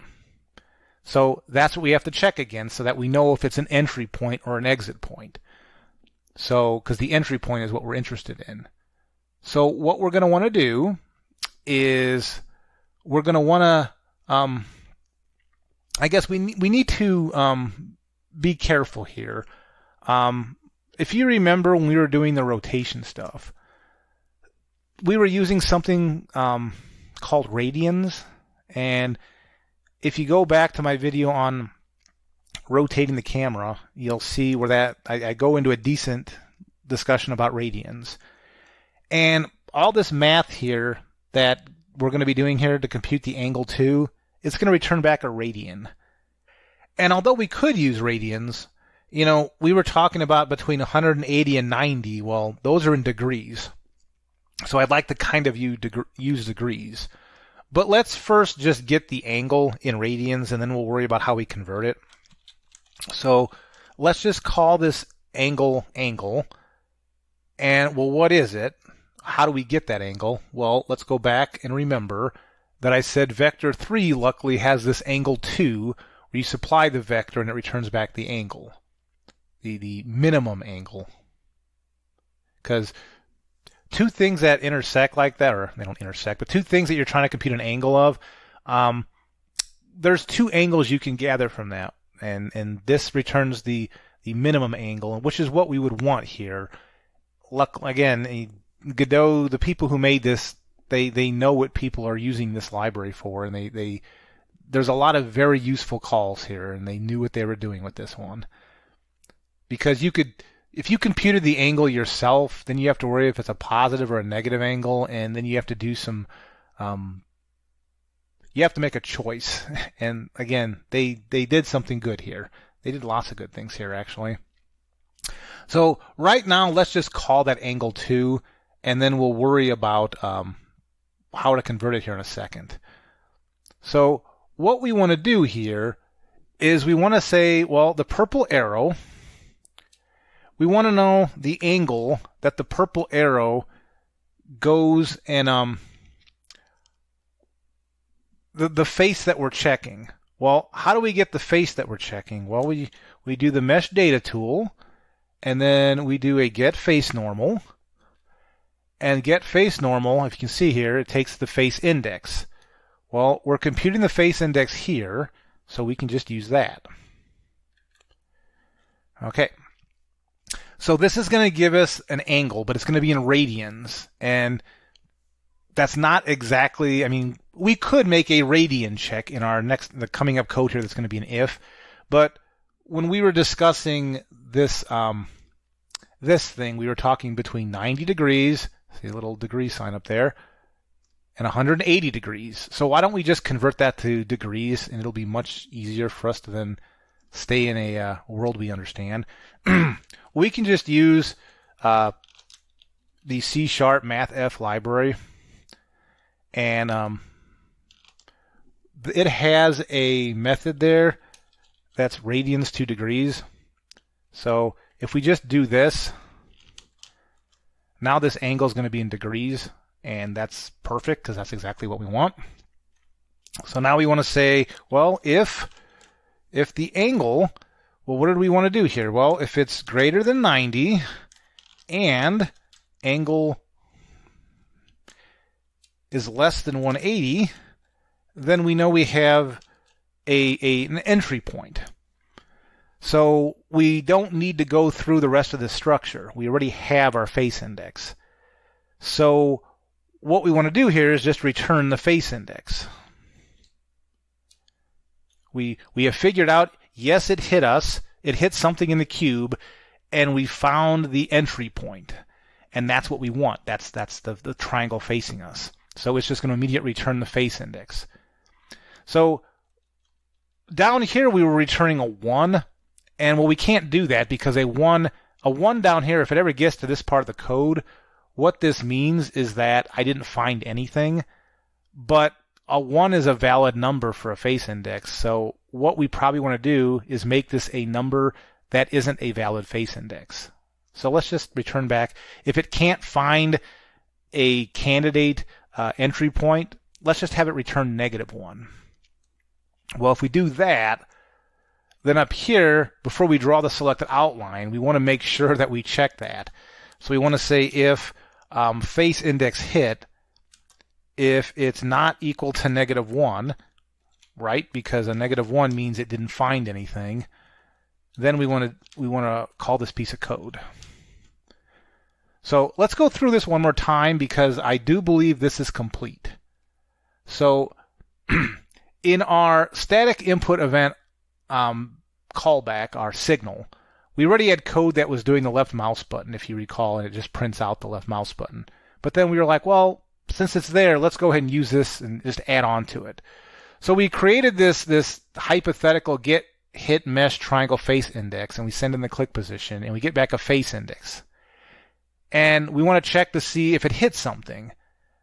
So that's what we have to check against so that we know if it's an entry point or an exit point. So, because the entry point is what we're interested in. So what we're going to want to do is we're going to want to, I guess we need to be careful here. If you remember when we were doing the rotation stuff, we were using something called radians. And if you go back to my video on rotating the camera, you'll see where that I go into a decent discussion about radians. And all this math here that we're going to be doing here to compute the AngleTo, it's going to return back a radian. And although we could use radians, you know, we were talking about between 180 and 90. Well, those are in degrees. So I'd like to kind of use degrees. But let's first just get the angle in radians, and then we'll worry about how we convert it. So let's just call this angle. And, well, what is it? How do we get that angle? Well, let's go back and remember that I said vector 3 luckily has this angle 2, where you supply the vector and it returns back the angle, the minimum angle. Because two things that intersect like that, or they don't intersect, but two things that you're trying to compute an angle of, there's two angles you can gather from that, and this returns the minimum angle, which is what we would want here. Again, Godot, the people who made this, they know what people are using this library for, and there's a lot of very useful calls here, and they knew what they were doing with this one. Because if you computed the angle yourself, then you have to worry if it's a positive or a negative angle, and then you have to do some, you have to make a choice. And again, they did something good here. They did lots of good things here, actually. So right now, let's just call that angle 2, and then we'll worry about how to convert it here in a second. So what we want to do here is we want to say, well, the purple arrow, we want to know the angle that the purple arrow goes and the face that we're checking. Well, how do we get the face that we're checking? Well, we do the MeshDataTool, and then we do a get face normal. And get face normal, if you can see here, it takes the face index. Well, we're computing the face index here, so we can just use that. Okay. So this is going to give us an angle, but it's going to be in radians. And that's not exactly, I mean, we could make a radian check in the coming up code here that's going to be an if. But when we were discussing this, this thing, we were talking between 90 degrees, see a little degree sign up there, and 180 degrees. So why don't we just convert that to degrees, and it'll be much easier for us to then stay in a world we understand. We can just use the C# mathf library, and it has a method there that's radians to degrees. So if we just do this, now this angle is going to be in degrees, and that's perfect because that's exactly what we want. So now we want to say, well, if the angle, well, what did we want to do here? Well, if it's greater than 90 and angle is less than 180, then we know we have an entry point. So we don't need to go through the rest of the structure. We already have our face index. So what we want to do here is just return the face index. We have figured out, yes, it hit us. It hit something in the cube, and we found the entry point. And that's what we want. That's the triangle facing us. So it's just going to immediately return the face index. So down here we were returning a 1, and well, we can't do that because a 1 down here, if it ever gets to this part of the code, what this means is that I didn't find anything, but a 1 is a valid number for a face index. So what we probably want to do is make this a number that isn't a valid face index. So let's just return back. If it can't find a candidate entry point, let's just have it return -1. Well, if we do that, then up here, before we draw the selected outline, we want to make sure that we check that. So we want to say if face index hit, if it's not equal to -1, right? Because a -1 means it didn't find anything. Then we want to call this piece of code. So let's go through this one more time because I do believe this is complete. So in our static input event callback, our signal, we already had code that was doing the left mouse button, if you recall, and it just prints out the left mouse button. But then we were like, well, since it's there, let's go ahead and use this and just add on to it. So we created this hypothetical get hit mesh triangle face index, and we send in the click position, and we get back a face index. And we want to check to see if it hits something.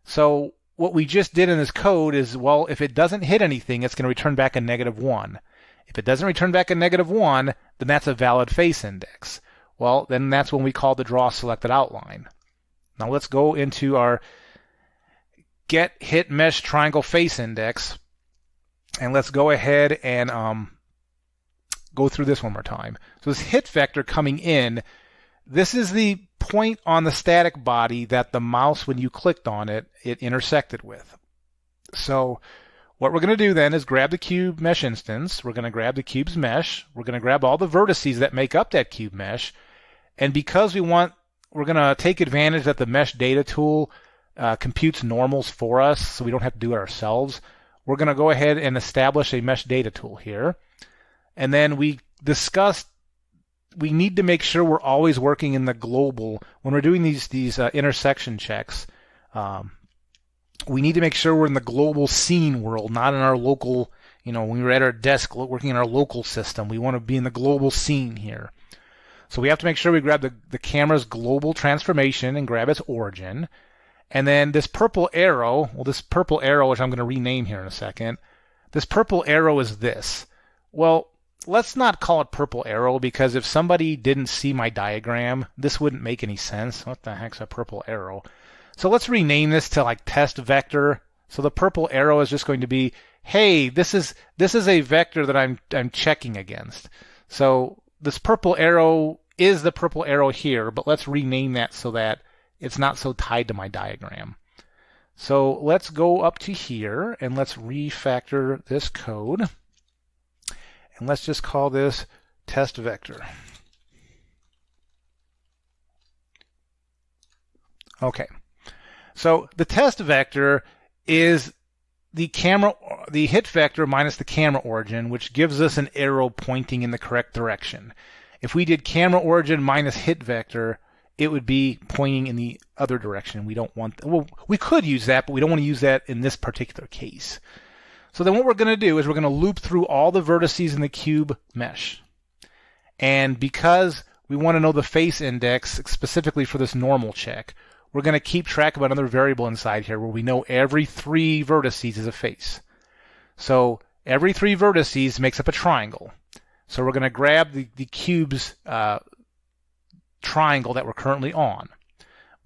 So what we just did in this code is, well, if it doesn't hit anything, it's going to return back a -1. If it doesn't return back a -1, then that's a valid face index. Well, then that's when we call the draw selected outline. Now let's go into our get hit mesh triangle face index, and let's go ahead and go through this one more time. So this hit vector coming in, This is the point on the static body that the mouse, when you clicked on it, it intersected with. So what we're going to do then is grab the cube mesh instance. We're going to grab the cube's mesh. We're going to grab all the vertices that make up that cube mesh. And because we're going to take advantage that the MeshDataTool computes normals for us, so we don't have to do it ourselves, we're going to go ahead and establish a MeshDataTool here. And then we discussed we need to make sure we're always working in the global. When we're doing these intersection checks, we need to make sure we're in the global scene world, not in our local, when we're at our desk working in our local system. We want to be in the global scene here. So we have to make sure we grab the camera's global transformation and grab its origin. And then this purple arrow, which I'm going to rename here in a second, this purple arrow is this. Well, let's not call it purple arrow, because if somebody didn't see my diagram, this wouldn't make any sense. What the heck's a purple arrow? So let's rename this to like test vector. So the purple arrow is just going to be, hey, this is a vector that I'm checking against. So this purple arrow is the purple arrow here, but let's rename that so that it's not so tied to my diagram. So let's go up to here and let's refactor this code. And let's just call this test vector. Okay. So the test vector is the hit vector minus the camera origin, which gives us an arrow pointing in the correct direction. If we did camera origin minus hit vector, it would be pointing in the other direction. We don't want well, we could use that, but we don't want to use that in this particular case. So then what we're going to do is we're going to loop through all the vertices in the cube mesh. And because we want to know the face index specifically for this normal check, we're going to keep track of another variable inside here where we know every 3 vertices is a face. So every 3 vertices makes up a triangle. So we're going to grab the cube's triangle that we're currently on.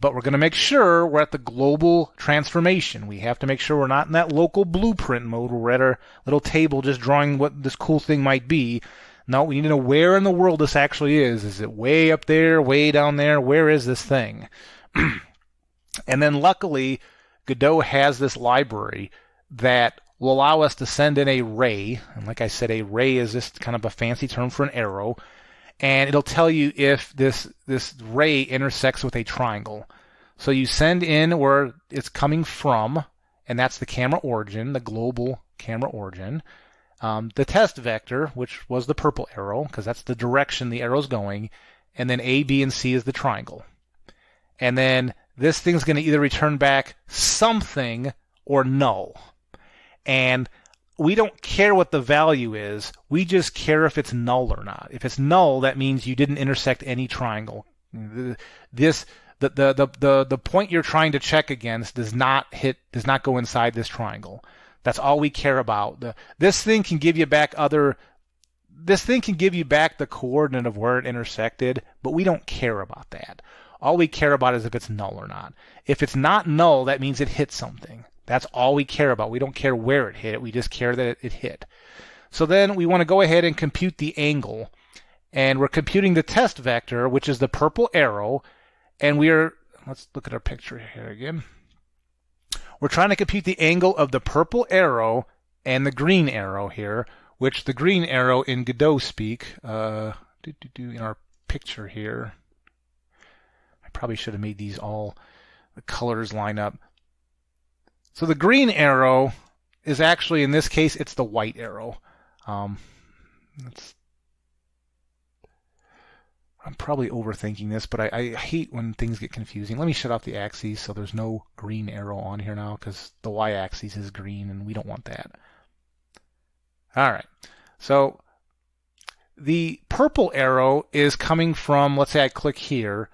But we're going to make sure we're at the global transformation. We have to make sure we're not in that local blueprint mode where we're at our little table just drawing what this cool thing might be. No, we need to know where in the world this actually is. Is it way up there, way down there? Where is this thing? And then luckily, Godot has this library that will allow us to send in a ray. And like I said, a ray is just kind of a fancy term for an arrow. And it'll tell you if this ray intersects with a triangle. So you send in where it's coming from, and that's the camera origin, the global camera origin. The test vector, which was the purple arrow, because that's the direction the arrow's going, and then A, B, and C is the triangle. And then this thing's going to either return back something or null. And we don't care what the value is. We just care if it's null or not. If it's null, that means you didn't intersect any triangle. The point you're trying to check against does not go inside this triangle. That's all we care about. This thing can give you back the coordinate of where it intersected, but we don't care about that. All we care about is if it's null or not. If it's not null, that means it hit something. That's all we care about. We don't care where it hit. We just care that it hit. So then we want to go ahead and compute the angle. And we're computing the test vector, which is the purple arrow. And let's look at our picture here again. We're trying to compute the angle of the purple arrow and the green arrow here, which the green arrow in Godot speak, in our picture here. I probably should have made these all, the colors line up. So the green arrow is actually, in this case, it's the white arrow. I'm probably overthinking this, but I hate when things get confusing. Let me shut off the axes so there's no green arrow on here now, because the y-axis is green, and we don't want that. All right. So the purple arrow is coming from, let's say I click here.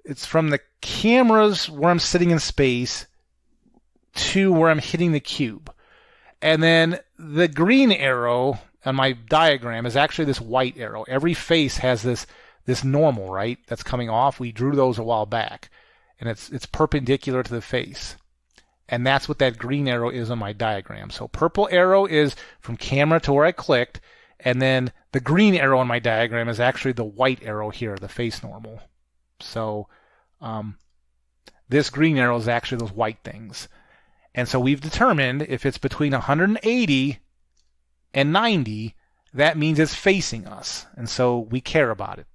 It's from the cameras where I'm sitting in space to where I'm hitting the cube. And then the green arrow on my diagram is actually this white arrow. Every face has this normal, right, that's coming off. We drew those a while back. And it's perpendicular to the face. And that's what that green arrow is on my diagram. So purple arrow is from camera to where I clicked. And then the green arrow on my diagram is actually the white arrow here, the face normal. So this green arrow is actually those white things. And so we've determined if it's between 180 and 90, that means it's facing us. And so we care about it.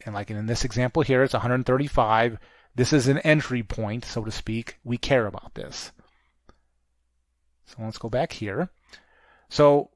And like in this example here, it's 135. This is an entry point, so to speak. We care about this. So let's go back here. So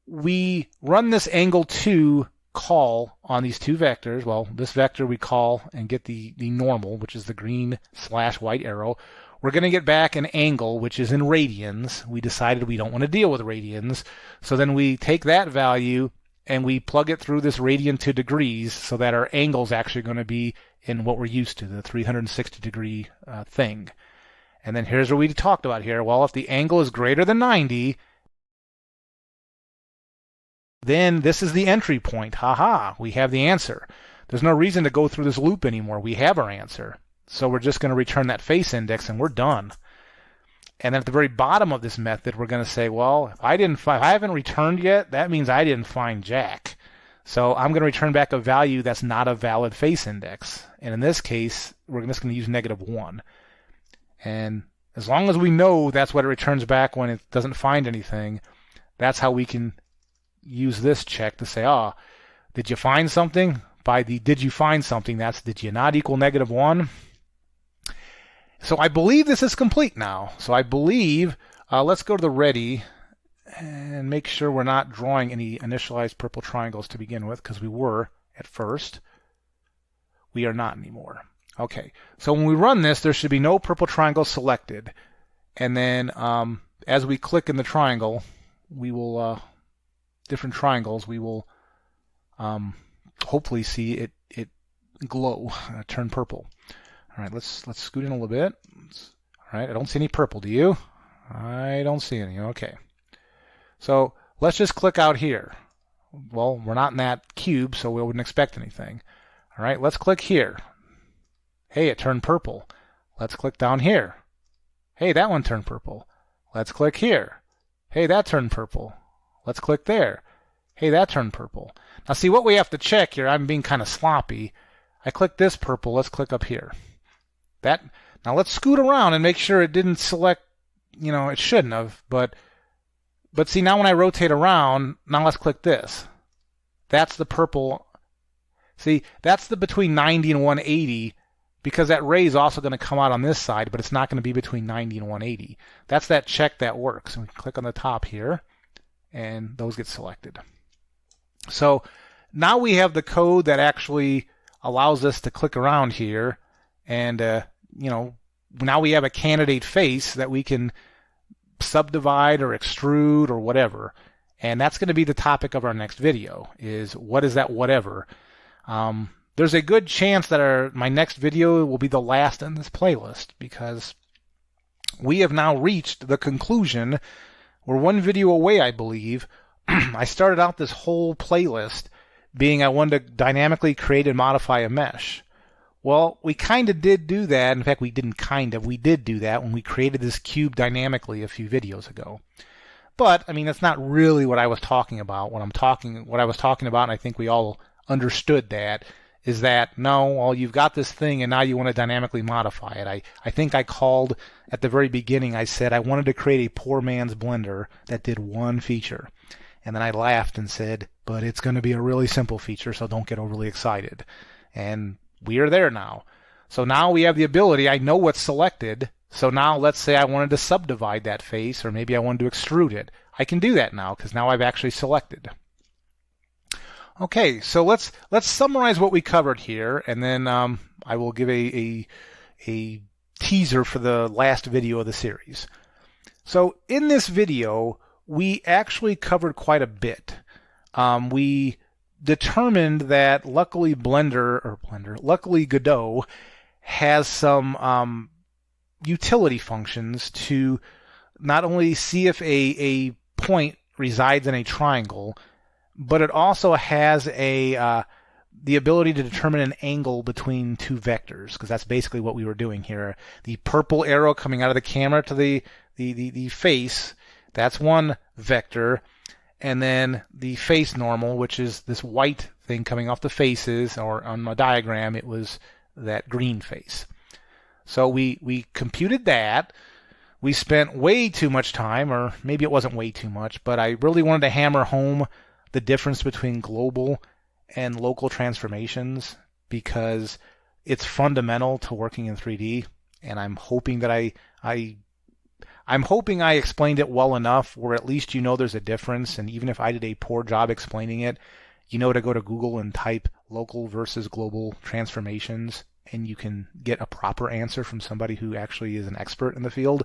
we run this AngleTo call on these two vectors. Well, this vector we call and get the normal, which is the green / white arrow. We're going to get back an angle, which is in radians. We decided we don't want to deal with radians. So then we take that value and we plug it through this radian to degrees so that our angle is actually going to be in what we're used to, the 360 degree thing. And then here's what we talked about here. Well, if the angle is greater than 90, then this is the entry point. Ha-ha, we have the answer. There's no reason to go through this loop anymore. We have our answer. So we're just going to return that face index and we're done. And then at the very bottom of this method, we're going to say, well, if I haven't returned yet, that means I didn't find jack. So I'm going to return back a value that's not a valid face index. And in this case, we're just going to use -1. And as long as we know that's what it returns back when it doesn't find anything, that's how we can use this check to say, did you find something? By the did you find something, that's did you not equal -1? So I believe this is complete now. So I believe, let's go to the ready and make sure we're not drawing any initialized purple triangles to begin with, because we were at first. We are not anymore. Okay, so when we run this, there should be no purple triangles selected. And then as we click in the triangle, we will, different triangles, we will hopefully see it glow, turn purple. All right, let's scoot in a little bit. All right, I don't see any purple, do you? I don't see any, okay. So let's just click out here. Well, we're not in that cube, so we wouldn't expect anything. All right, let's click here. Hey, it turned purple. Let's click down here. Hey, that one turned purple. Let's click here. Hey, that turned purple. Let's click there. Hey, that turned purple. Now see, what we have to check here, I'm being kind of sloppy. I click this purple, let's click up here. Now let's scoot around and make sure it didn't select, it shouldn't have, but see, now when I rotate around, now let's click this. That's the purple. See, that's the between 90 and 180, because that ray is also going to come out on this side, but it's not going to be between 90 and 180. That's that check that works. And we can click on the top here, and those get selected. So now we have the code that actually allows us to click around here, and now we have a candidate face that we can subdivide or extrude or whatever. And that's going to be the topic of our next video, is what is that whatever. There's a good chance that my next video will be the last in this playlist, because we have now reached the conclusion. We're one video away, I believe. I started out this whole playlist being I wanted to dynamically create and modify a mesh. Well, we kind of did do that. In fact, we did do that when we created this cube dynamically a few videos ago. But, I mean, that's not really what I was talking about. What I was talking about, and I think we all understood that, is that, no, well, you've got this thing and now you want to dynamically modify it. I think I called at the very beginning, I said I wanted to create a poor man's Blender that did one feature. And then I laughed and said, but it's going to be a really simple feature, so don't get overly excited. And we are there now. So now we have the ability, I know what's selected, so now let's say I wanted to subdivide that face, or maybe I wanted to extrude it. I can do that now, because now I've actually selected. Okay, so let's summarize what we covered here, and then I will give a teaser for the last video of the series. So in this video, we actually covered quite a bit. We determined that luckily Godot has some utility functions to not only see if a point resides in a triangle, but it also has the ability to determine an angle between two vectors, because that's basically what we were doing here. The purple arrow coming out of the camera to the face, that's one vector, and then the face normal, which is this white thing coming off the faces, or on my diagram it was that green face. So we computed that. We spent way too much time, or maybe it wasn't way too much, but I really wanted to hammer home the difference between global and local transformations, because it's fundamental to working in 3D, and I'm hoping that I'm hoping I explained it well enough where at least you know there's a difference, and even if I did a poor job explaining it, you know to go to Google and type local versus global transformations, and you can get a proper answer from somebody who actually is an expert in the field.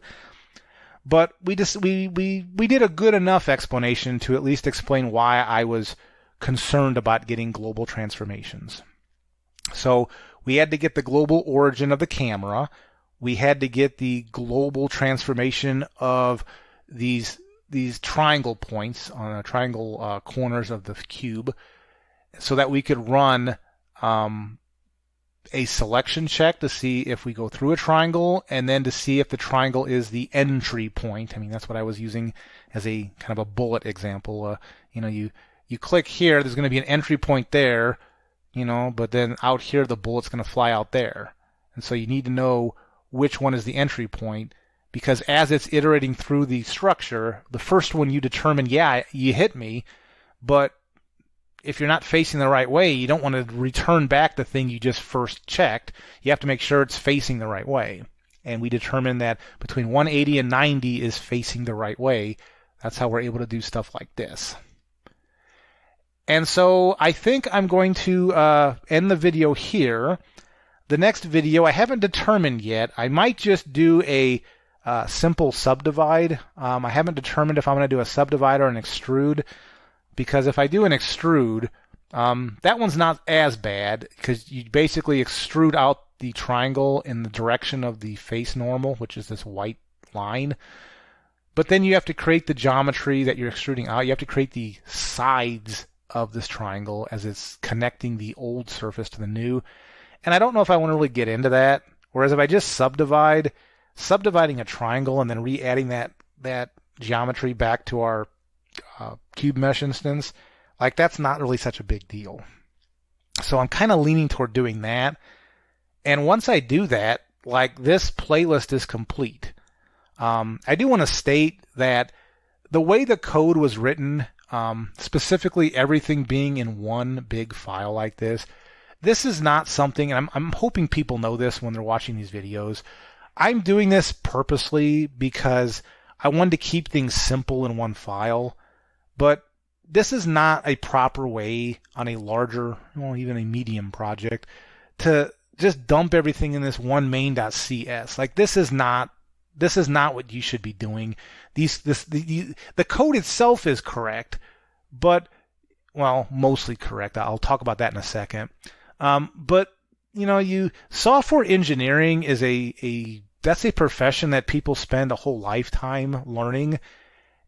But we did a good enough explanation to at least explain why I was concerned about getting global transformations. So we had to get the global origin of the camera. We had to get the global transformation of these triangle points on the triangle corners of the cube, so that we could run a selection check to see if we go through a triangle, and then to see if the triangle is the entry point. I mean, that's what I was using as a kind of a bullet example. You click here, there's going to be an entry point there, but then out here the bullet's going to fly out there. And so you need to know which one is the entry point, because as it's iterating through the structure, the first one you determine, yeah, you hit me, but if you're not facing the right way, you don't want to return back the thing you just first checked. You have to make sure it's facing the right way. And we determined that between 180 and 90 is facing the right way. That's how we're able to do stuff like this. And so I think I'm going to end the video here. The next video I haven't determined yet. I might just do a simple subdivide. I haven't determined if I'm going to do a subdivide or an extrude, because if I do an extrude, that one's not as bad, because you basically extrude out the triangle in the direction of the face normal, which is this white line. But then you have to create the geometry that you're extruding out. You have to create the sides of this triangle as it's connecting the old surface to the new. And I don't know if I want to really get into that. Whereas if I just subdividing a triangle and then re-adding that geometry back to our cube mesh instance, like, that's not really such a big deal. So I'm kind of leaning toward doing that. And once I do that, like, this playlist is complete. I do want to state that the way the code was written, specifically everything being in one big file like this is not something, and I'm hoping people know this when they're watching these videos. I'm doing this purposely because I wanted to keep things simple in one file, but this is not a proper way on a larger, even a medium project, to just dump everything in this one main.cs. Like, this is not what you should be doing. The code itself is correct, but, well, mostly correct. I'll talk about that in a second. But software engineering is that's a profession that people spend a whole lifetime learning.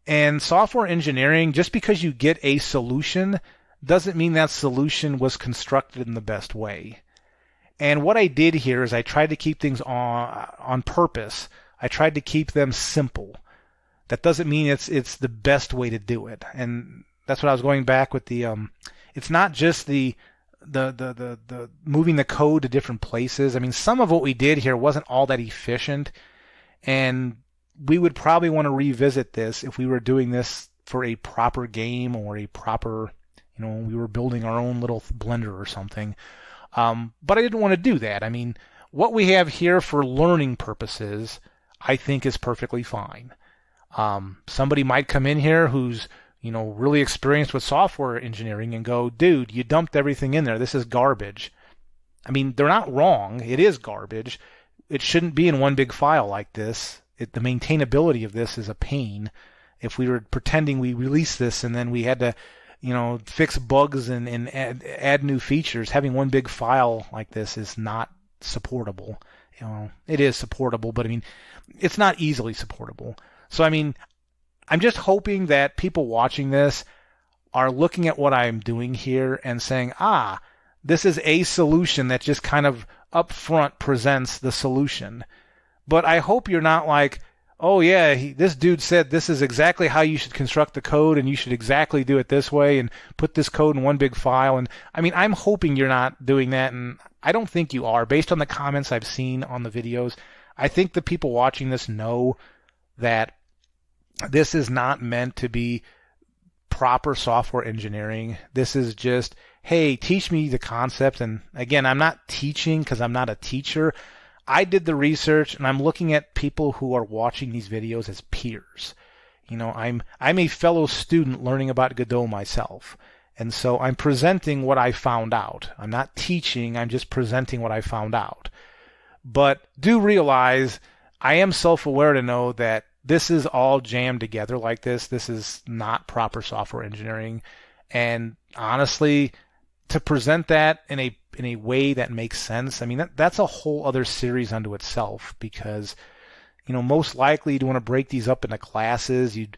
And software engineering, just because you get a solution, doesn't mean that solution was constructed in the best way. And what I did here is I tried to keep things on purpose. I tried to keep them simple. That doesn't mean it's the best way to do it. And that's what I was going back with the it's not just the moving the code to different places. I mean, some of what we did here wasn't all that efficient, and we would probably want to revisit this if we were doing this for a proper game, or a proper, we were building our own little Blender or something. But I didn't want to do that. I mean, what we have here for learning purposes, I think, is perfectly fine. Somebody might come in here who's really experienced with software engineering and go, dude, you dumped everything in there. This is garbage. I mean, they're not wrong. It is garbage. It shouldn't be in one big file like this. The maintainability of this is a pain. If we were pretending we released this and then we had to, fix bugs and add new features, having one big file like this is not supportable. It is supportable, but I mean, it's not easily supportable. So, I mean, I'm just hoping that people watching this are looking at what I'm doing here and saying, this is a solution that just kind of up front presents the solution. But I hope you're not like, oh yeah, this dude said this is exactly how you should construct the code, and you should exactly do it this way, and put this code in one big file. And I mean, I'm hoping you're not doing that, and I don't think you are. Based on the comments I've seen on the videos, I think the people watching this know that this is not meant to be proper software engineering. This is just, hey, teach me the concept. And again, I'm not teaching because I'm not a teacher. I did the research, and I'm looking at people who are watching these videos as peers. You know, I'm a fellow student learning about Godot myself. And so I'm presenting what I found out. I'm not teaching, I'm just presenting what I found out. But do realize I am self-aware to know that this is all jammed together like this. This is not proper software engineering. And honestly, to present that in a way that makes sense, I mean, that's a whole other series unto itself, because, you know, most likely you'd want to break these up into classes. You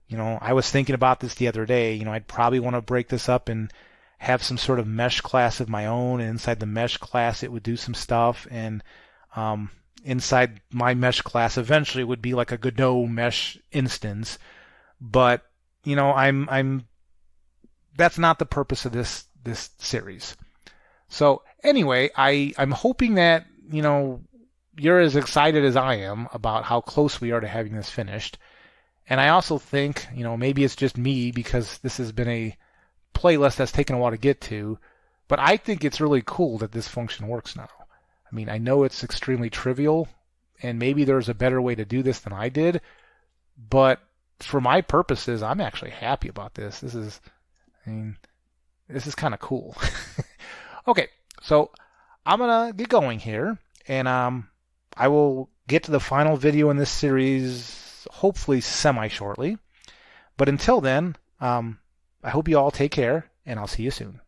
know, I was thinking about this the other day. You know, I'd probably want to break this up and have some sort of mesh class of my own, and inside the mesh class it would do some stuff, and inside my mesh class eventually it would be like a Godot mesh instance. But, you know, that's not the purpose of this series. So anyway, I'm hoping that, you know, you're as excited as I am about how close we are to having this finished. And I also think, you know, maybe it's just me because this has been a playlist that's taken a while to get to, but I think it's really cool that this function works now. I mean, I know it's extremely trivial, and maybe there's a better way to do this than I did, but for my purposes, I'm actually happy about this. This is kind of cool. Okay, so I'm going to get going here, and I will get to the final video in this series hopefully semi-shortly. But until then, I hope you all take care, and I'll see you soon.